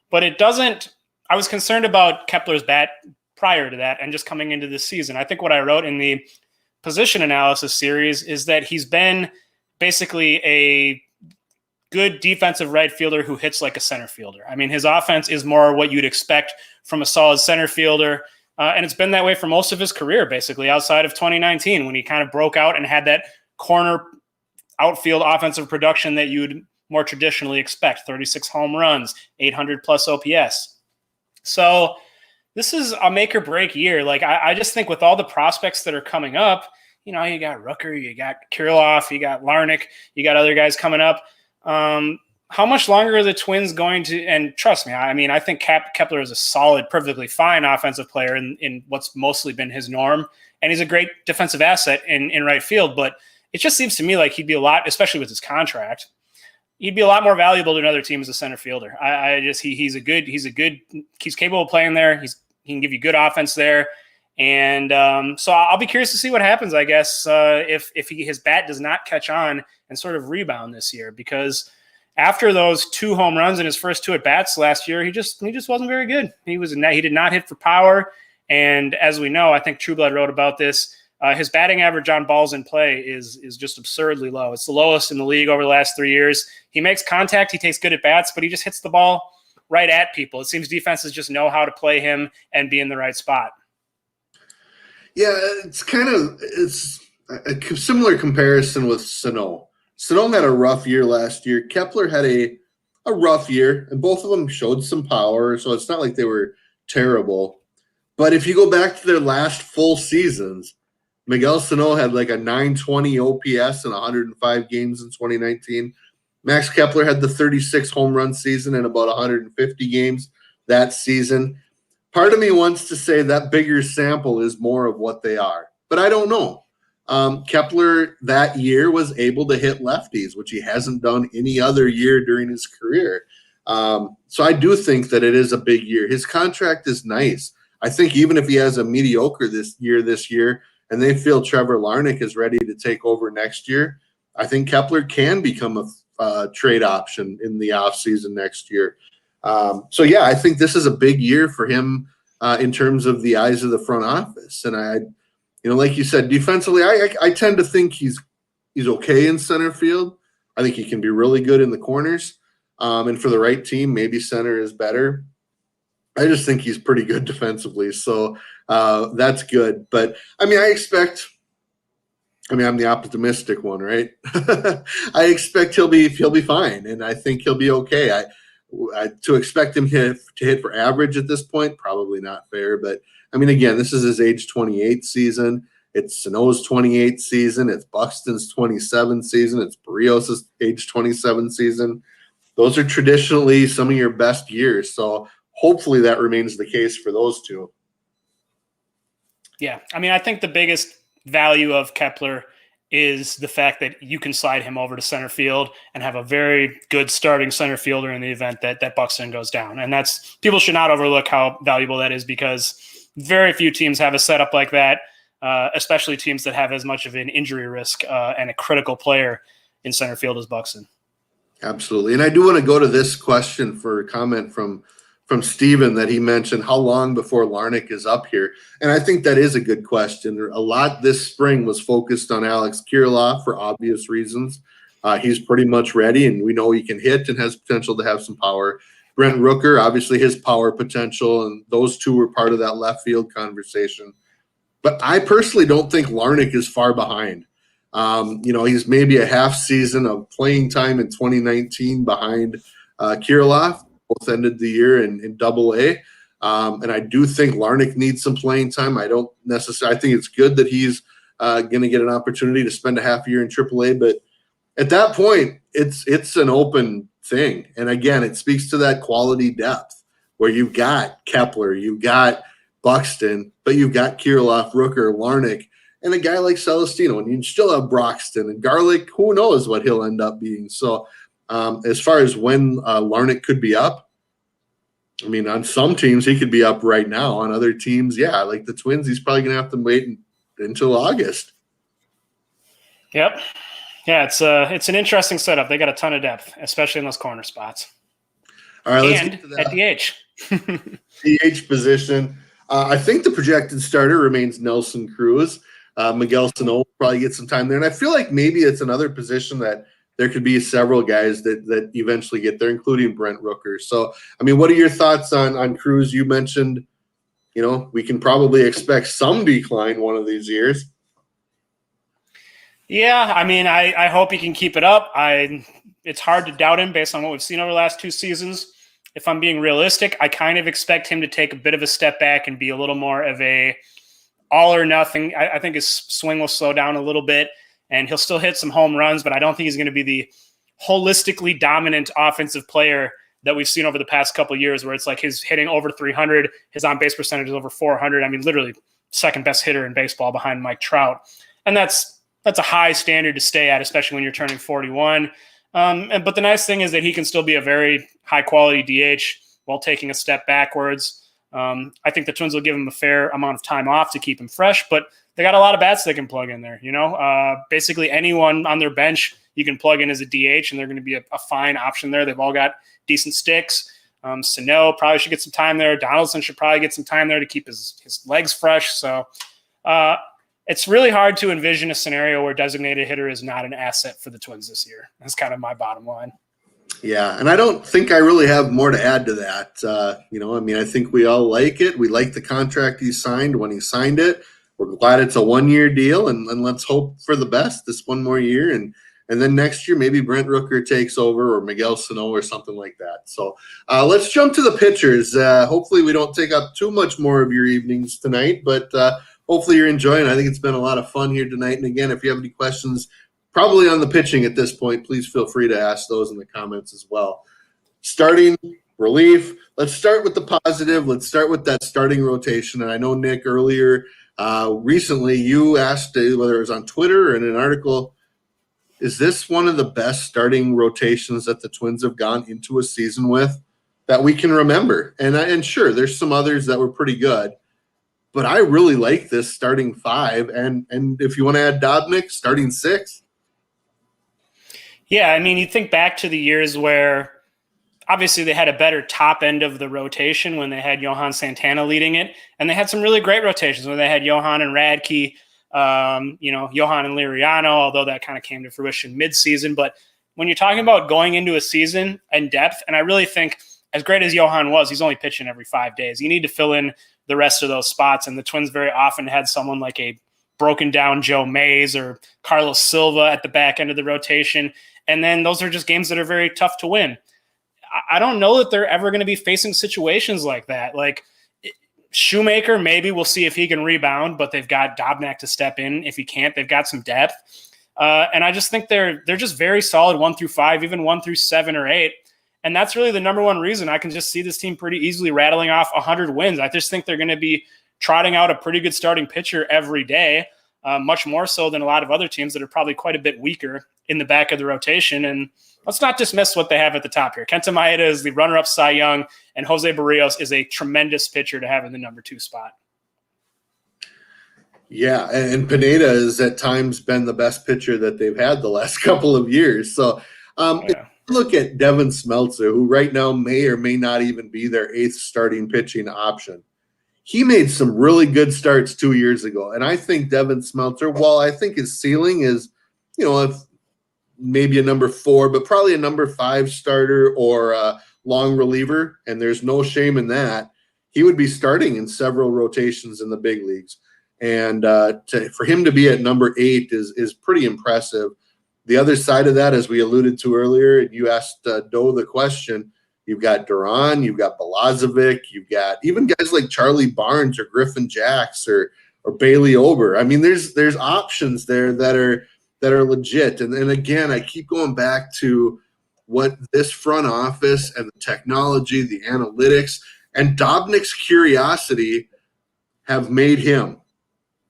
But it doesn't – I was concerned about Kepler's bat prior to that and just coming into this season. I think what I wrote in the position analysis series is that he's been basically a good defensive right fielder who hits like a center fielder. His offense is more what you'd expect from a solid center fielder. And it's been that way for most of his career, basically, outside of 2019 when he kind of broke out and had that corner outfield offensive production that you'd more traditionally expect, 36 home runs, 800 plus OPS. So this is a make or break year. Like, I just think with all the prospects that are coming up, you got Rooker, you got Kirilov, you got Larnach, you got other guys coming up. How much longer are the Twins going to, and trust me, I think Kepler is a solid, perfectly fine offensive player in what's mostly been his norm and he's a great defensive asset in right field. But it just seems to me like he'd be a lot, especially with his contract, he'd be a lot more valuable to another team as a center fielder. He's capable of playing there. He can give you good offense there. And so I'll be curious to see what happens, I guess, if his bat does not catch on and sort of rebound this year, because after those 2 home runs in his first 2 at-bats last year, he just wasn't very good. He did not hit for power. And as we know, I think Trueblood wrote about this, his batting average on balls in play is just absurdly low. It's the lowest in the league over the last 3 years. He makes contact, he takes good at-bats, but he just hits the ball right at people. It seems defenses just know how to play him and be in the right spot. Yeah, it's a similar comparison with Sano. Sano had a rough year last year. Kepler had a rough year, and both of them showed some power, so it's not like they were terrible. But if you go back to their last full seasons, Miguel Sano had like a 920 OPS in 105 games in 2019. Max Kepler had the 36 home run season in about 150 games that season. Part of me wants to say that bigger sample is more of what they are, but I don't know. Kepler that year was able to hit lefties, which he hasn't done any other year during his career. So I do think that it is a big year. His contract is nice. I think even if he has a mediocre this year, and they feel Trevor Larnach is ready to take over next year, I think Kepler can become a trade option in the offseason next year. So yeah, I think this is a big year for him in terms of the eyes of the front office. And like you said, defensively, I tend to think he's okay in center field. I think he can be really good in the corners. And for the right team, maybe center is better. I just think he's pretty good defensively. So that's good. But I'm the optimistic one, right? I expect he'll be fine, and I think he'll be okay. To expect him to hit for average at this point, probably not fair. But again, this is his age 28 season. It's Sano's 28 season. It's Buxton's 27 season. It's Berrios' age 27 season. Those are traditionally some of your best years. So hopefully that remains the case for those two. Yeah, I think the biggest value of Kepler is the fact that you can slide him over to center field and have a very good starting center fielder in the event that Buxton goes down. And people should not overlook how valuable that is, because very few teams have a setup like that, especially teams that have as much of an injury risk and a critical player in center field as Buxton. Absolutely. And I do want to go to this question for a comment from Steven that he mentioned, how long before Larnach is up here? And I think that is a good question. A lot this spring was focused on Alex Kirilloff for obvious reasons. He's pretty much ready, and we know he can hit and has potential to have some power. Brent Rooker, obviously his power potential, and those two were part of that left field conversation. But I personally don't think Larnach is far behind. He's maybe a half season of playing time in 2019 behind Kirilloff. Both ended the year in Double-A. And I do think Larnach needs some playing time. I think it's good that he's going to get an opportunity to spend a half a year in Triple-A. But at that point, it's an open thing. And again, it speaks to that quality depth where you've got Kepler, you've got Buxton, but you've got Kirilloff, Rooker, Larnach, and a guy like Celestino. And you still have Broxton and Garlick. Who knows what he'll end up being. So as far as when Larnach could be up, on some teams he could be up right now. On other teams, yeah, like the Twins, he's probably going to have to wait until August. Yep. Yeah, it's an interesting setup. They got a ton of depth, especially in those corner spots. All right, let's and get to that. At DH. DH position. I think the projected starter remains Nelson Cruz. Miguel Sano will probably get some time there. And I feel like maybe it's another position that there could be several guys that eventually get there, including Brent Rooker. So, what are your thoughts on Cruz? You mentioned, we can probably expect some decline one of these years. Yeah, I hope he can keep it up. It's hard to doubt him based on what we've seen over the last 2 seasons. If I'm being realistic, I kind of expect him to take a bit of a step back and be a little more of a all or nothing. I think his swing will slow down a little bit, and he'll still hit some home runs, but I don't think he's going to be the holistically dominant offensive player that we've seen over the past couple of years, where it's like he's hitting over 300, his on-base percentage is over 400. Literally second best hitter in baseball behind Mike Trout. And that's a high standard to stay at, especially when you're turning 41. But the nice thing is that he can still be a very high quality DH while taking a step backwards. I think the Twins will give him a fair amount of time off to keep him fresh, but they got a lot of bats they can plug in there. Basically anyone on their bench you can plug in as a DH, and they're going to be a fine option there. They've all got decent sticks. Sano probably should get some time there. Donaldson should probably get some time there to keep his legs fresh. So it's really hard to envision a scenario where designated hitter is not an asset for the Twins this year. That's kind of my bottom line. Yeah, and I don't think I really have more to add to that. I think we all like it. We like the contract he signed when he signed it. We're glad it's a 1-year deal, and let's hope for the best this one more year. And then next year, maybe Brent Rooker takes over or Miguel Sano or something like that. So let's jump to the pitchers. Hopefully we don't take up too much more of your evenings tonight, but hopefully you're enjoying it. I think it's been a lot of fun here tonight. And again, if you have any questions, probably on the pitching at this point, please feel free to ask those in the comments as well. Starting relief, let's start with the positive. Let's start with that starting rotation. And I know, Nick, earlier recently you asked, whether it was on Twitter or in an article, is this one of the best starting rotations that the Twins have gone into a season with that we can remember? And sure, there's some others that were pretty good, but I really like this starting 5. And if you want to add Dobnak, starting 6. Yeah, I mean, you think back to the years where obviously they had a better top end of the rotation when they had Johan Santana leading it, and they had some really great rotations when they had Johan and Radke, Johan and Liriano, although that kind of came to fruition midseason. But when you're talking about going into a season and depth, and I really think as great as Johan was, he's only pitching every 5 days. You need to fill in the rest of those spots, and the Twins very often had someone like a broken down Joe Mays or Carlos Silva at the back end of the rotation. And then those are just games that are very tough to win. I don't know that they're ever going to be facing situations like that. Like Shoemaker, maybe we'll see if he can rebound, but they've got Dobnak to step in. If he can't, they've got some depth. And I just think they're just very solid 1 through 5, even 1 through 7 or 8. And that's really the number one reason I can just see this team pretty easily rattling off 100 wins. I just think they're going to be trotting out a pretty good starting pitcher every day, much more so than a lot of other teams that are probably quite a bit weaker in the back of the rotation. And let's not dismiss what they have at the top here. Kenta Maeda is the runner-up Cy Young, and Jose Berrios is a tremendous pitcher to have in the number 2 spot. Yeah, and Pineda has at times been the best pitcher that they've had the last couple of years. So if you look at Devin Smeltzer, who right now may or may not even be their 8th starting pitching option. He made some really good starts 2 years ago. And I think Devin Smeltzer, while I think his ceiling is, maybe a number 4, but probably a number 5 starter or a long reliever, and there's no shame in that, he would be starting in several rotations in the big leagues. And for him to be at number 8 is pretty impressive. The other side of that, as we alluded to earlier, and you asked Doe the question, you've got Duran, you've got Balazovic, you've got even guys like Charlie Barnes or Griffin Jacks or Bailey Ober. I mean, there's options there that are legit. And again, I keep going back to what this front office and the technology, the analytics, and Dobnak's curiosity have made him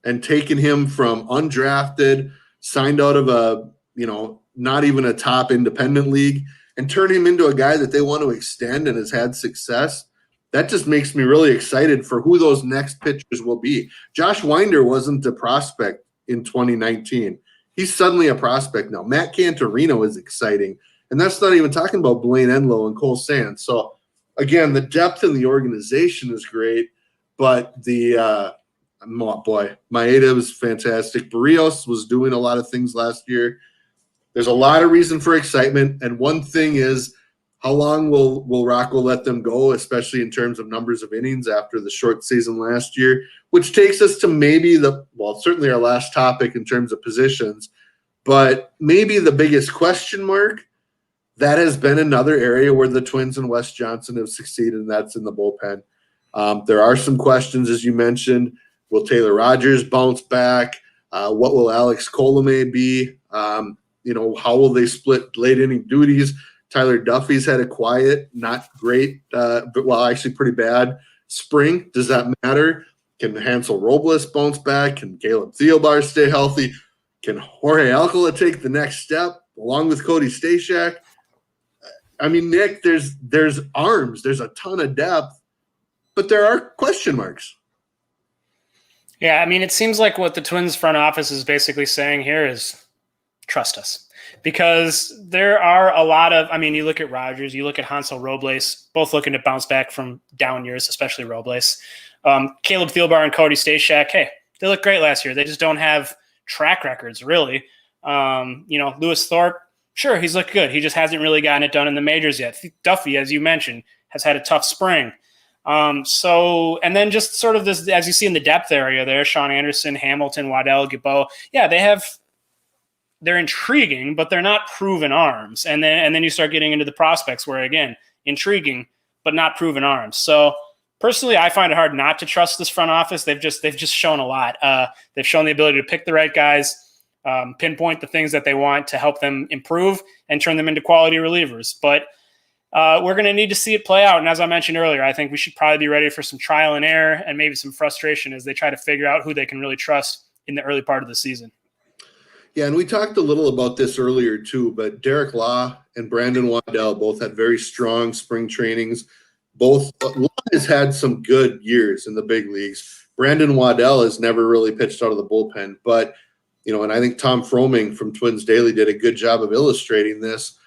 and taken him from undrafted, signed out of a, not even a top independent league, and turn him into a guy that they want to extend and has had success. That just makes me really excited for who those next pitchers will be. Josh Winder wasn't a prospect in 2019. He's suddenly a prospect now. Matt Cantorino is exciting. And that's not even talking about Blaine Enlow and Cole Sands. So, again, the depth in the organization is great. But Maeda was fantastic. Berrios was doing a lot of things last year. There's a lot of reason for excitement. And one thing is, how long will Rocco let them go, especially in terms of numbers of innings after the short season last year, which takes us to maybe certainly our last topic in terms of positions, but maybe the biggest question mark. That has been another area where the Twins and Wes Johnson have succeeded, and that's in the bullpen. There are some questions, as you mentioned. Will Taylor Rogers bounce back? What will Alex Colomé be? How will they split late inning duties? Tyler Duffy's had a quiet, not great, actually pretty bad spring. Does that matter? Can Hansel Robles bounce back? Can Caleb Thielbar stay healthy? Can Jorge Alcala take the next step along with Cody Stashak? I mean, Nick, there's arms, there's a ton of depth, but there are question marks. Yeah, I mean, it seems like what the Twins front office is basically saying here is trust us. Because there are a lot of, I mean, you look at Rogers, you look at Hansel Robles, both looking to bounce back from down years, especially Robles. Caleb Thielbar and Cody Stashak, hey, they look great last year. They just don't have track records, really. Lewis Thorpe, sure, he's looked good. He just hasn't really gotten it done in the majors yet. Duffy, as you mentioned, has had a tough spring. And then just sort of this, as you see in the depth area there, Sean Anderson, Hamilton, Waddell, Gibbo, yeah, they're intriguing, but they're not proven arms. And then you start getting into the prospects where, again, intriguing, but not proven arms. So personally, I find it hard not to trust this front office. They've just shown a lot. They've shown the ability to pick the right guys, pinpoint the things that they want to help them improve and turn them into quality relievers. But we're going to need to see it play out. And as I mentioned earlier, I think we should probably be ready for some trial and error and maybe some frustration as they try to figure out who they can really trust in the early part of the season. Yeah, and we talked a little about this earlier too, but Derek Law and Brandon Waddell both had very strong spring trainings. Law has had some good years in the big leagues. Brandon Waddell has never really pitched out of the bullpen, but and I think Tom Froming from Twins Daily did a good job of illustrating this.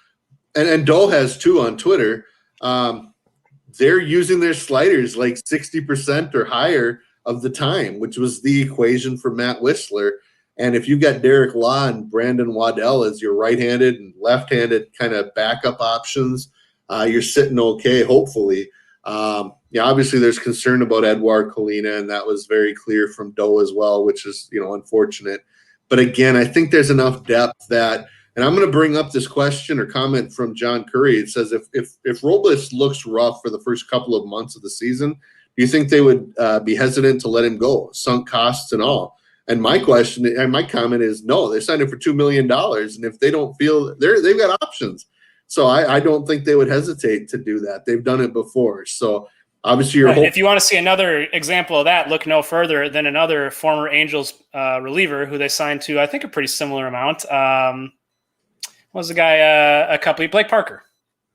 And Doe has too on Twitter. They're using their sliders like 60% or higher of the time, which was the equation for Matt Whistler. And if you got Derek Law and Brandon Waddell as your right-handed and left-handed kind of backup options, you're sitting okay, hopefully. Obviously there's concern about Edouard Colina, and that was very clear from Doe as well, which is, unfortunate. But again, I think there's enough depth that, and I'm going to bring up this question or comment from John Curry. It says, if Robles looks rough for the first couple of months of the season, do you think they would be hesitant to let him go, sunk costs and all? And my question and my comment is no. They signed him for $2 million, and if they don't feel they've got options, so I don't think they would hesitate to do that. They've done it before, so obviously if you want to see another example of that, look no further than another former Angels reliever who they signed to, I think, a pretty similar amount. What was the guy Blake Parker?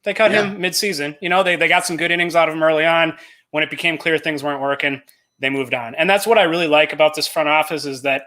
They cut him midseason. They got some good innings out of him early on. When it became clear things weren't working, they moved on. And that's what I really like about this front office is that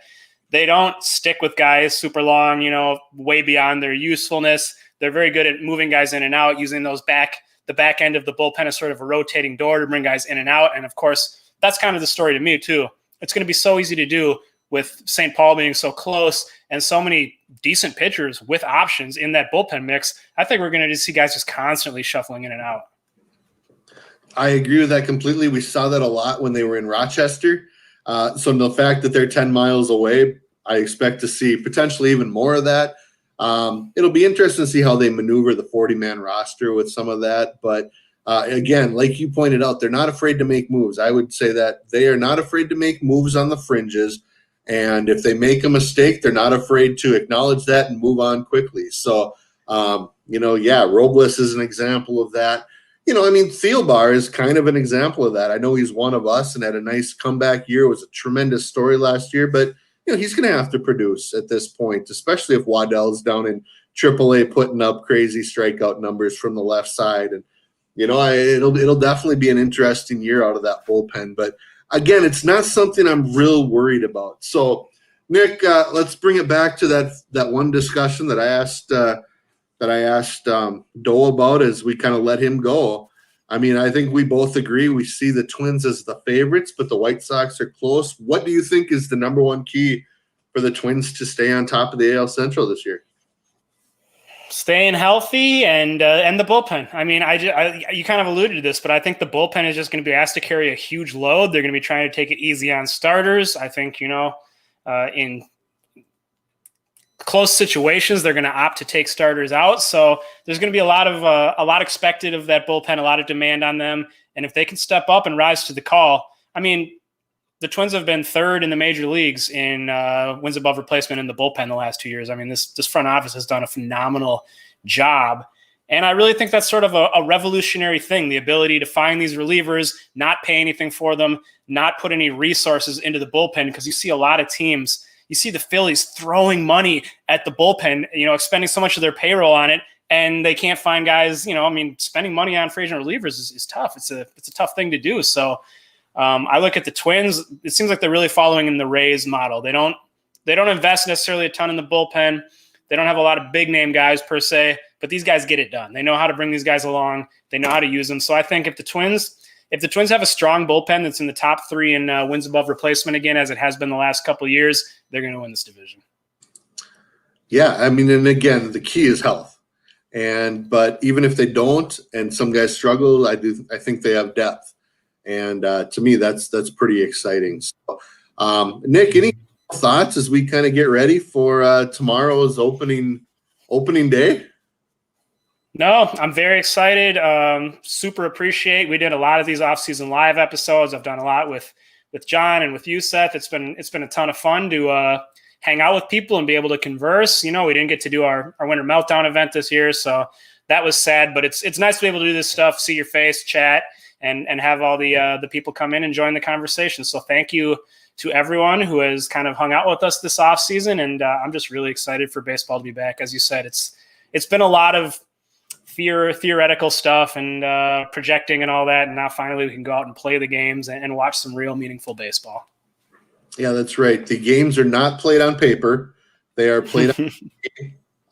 they don't stick with guys super long, way beyond their usefulness. They're very good at moving guys in and out, using the back end of the bullpen as sort of a rotating door to bring guys in and out. And of course, that's kind of the story to me too. It's going to be so easy to do with St. Paul being so close and so many decent pitchers with options in that bullpen mix. I think we're going to see guys just constantly shuffling in and out. I agree with that completely. We saw that a lot when they were in Rochester. So the fact that they're 10 miles away, I expect to see potentially even more of that. It'll be interesting to see how they maneuver the 40-man roster with some of that. But again, like you pointed out, they're not afraid to make moves. I would say that they are not afraid to make moves on the fringes. And if they make a mistake, they're not afraid to acknowledge that and move on quickly. So, Robles is an example of that. Thielbar is kind of an example of that. I know he's one of us and had a nice comeback year. It was a tremendous story last year, but he's going to have to produce at this point, especially if Waddell's down in AAA putting up crazy strikeout numbers from the left side. And it'll definitely be an interesting year out of that bullpen. But again, it's not something I'm real worried about. So, Nick, let's bring it back to that one discussion that I asked Doe about as we kind of let him go. I mean, I think we both agree we see the Twins as the favorites, but the White Sox are close. What do you think is the number one key for the Twins to stay on top of the AL Central this year? Staying healthy and the bullpen. I mean, you kind of alluded to this, but I think the bullpen is just going to be asked to carry a huge load. They're going to be trying to take it easy on starters. I think, in close situations, they're going to opt to take starters out. So there's going to be a lot expected of that bullpen, a lot of demand on them. And if they can step up and rise to the call, I mean, the Twins have been third in the major leagues in wins above replacement in the bullpen the last 2 years. I mean, this front office has done a phenomenal job. And I really think that's sort of a revolutionary thing, the ability to find these relievers, not pay anything for them, not put any resources into the bullpen, because you see a lot of teams, you see the Phillies throwing money at the bullpen, expending so much of their payroll on it, and they can't find guys. Spending money on free agent relievers is tough. It's a tough thing to do. So I look at the Twins. It seems like they're really following in the Rays model. They don't invest necessarily a ton in the bullpen. They don't have a lot of big name guys per se, but these guys get it done. They know how to bring these guys along. They know how to use them. So I think if the Twins have a strong bullpen that's in the top 3 in wins above replacement again, as it has been the last couple of years, they're going to win this division. Yeah, and again, the key is health. But even if they don't, and some guys struggle, I think they have depth. And to me, that's pretty exciting. So, Nick, any thoughts as we kind of get ready for tomorrow's opening day? No, I'm very excited. Super appreciate. We did a lot of these off-season live episodes. I've done a lot with John and with you, Seth. It's been a ton of fun to hang out with people and be able to converse. We didn't get to do our Winter Meltdown event this year, so that was sad. But it's nice to be able to do this stuff, see your face, chat, and have all the people come in and join the conversation. So thank you to everyone who has kind of hung out with us this off season, and I'm just really excited for baseball to be back. As you said, it's been a lot of theoretical stuff and projecting and all that, and now finally we can go out and play the games and watch some real meaningful baseball. Yeah, that's right. The games are not played on paper; they are played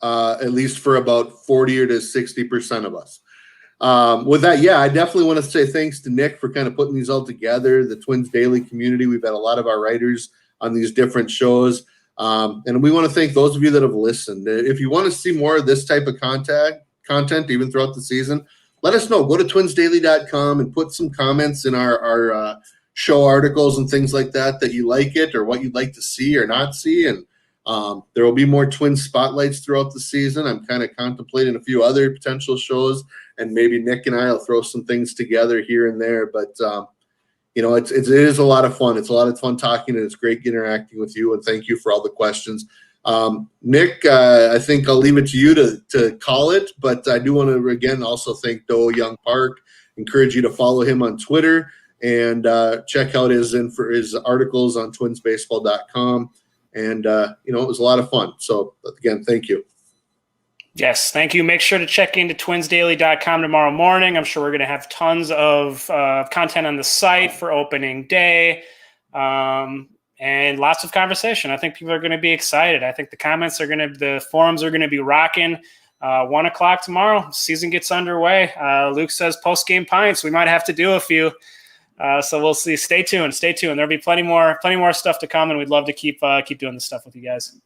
at least for about 40 or to 60% of us. With that, I definitely want to say thanks to Nick for kind of putting these all together. The Twins Daily community, we've had a lot of our writers on these different shows, and we want to thank those of you that have listened. If you want to see more of this type of content even throughout the season, let us know. Go to twinsdaily.com and put some comments in our show articles and things like that you like it or what you'd like to see or not see. And there will be more Twins spotlights throughout the season. I'm kind of contemplating a few other potential shows, and maybe Nick and I will throw some things together here and there. But it is a lot of fun. It's a lot of fun talking, and it's great interacting with you. And thank you for all the questions. Nick, I think I'll leave it to you to call it, but I do want to again also thank Do Young Park. Encourage you to follow him on Twitter and check out his articles on twinsbaseball.com. And it was a lot of fun. So again, thank you. Yes, thank you. Make sure to check into twinsdaily.com tomorrow morning. I'm sure we're going to have tons of content on the site for opening day. And lots of conversation. I think people are going to be excited. I think the forums are going to be rocking. 1:00 tomorrow, season gets underway. Luke says post-game pints. We might have to do a few. So we'll see. Stay tuned. There'll be plenty more stuff to come, and we'd love to keep doing this stuff with you guys.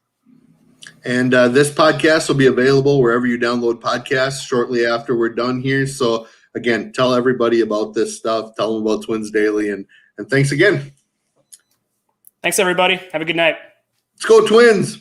And this podcast will be available wherever you download podcasts shortly after we're done here. So again, tell everybody about this stuff. Tell them about Twins Daily, and thanks again. Thanks, everybody. Have a good night. Let's go Twins.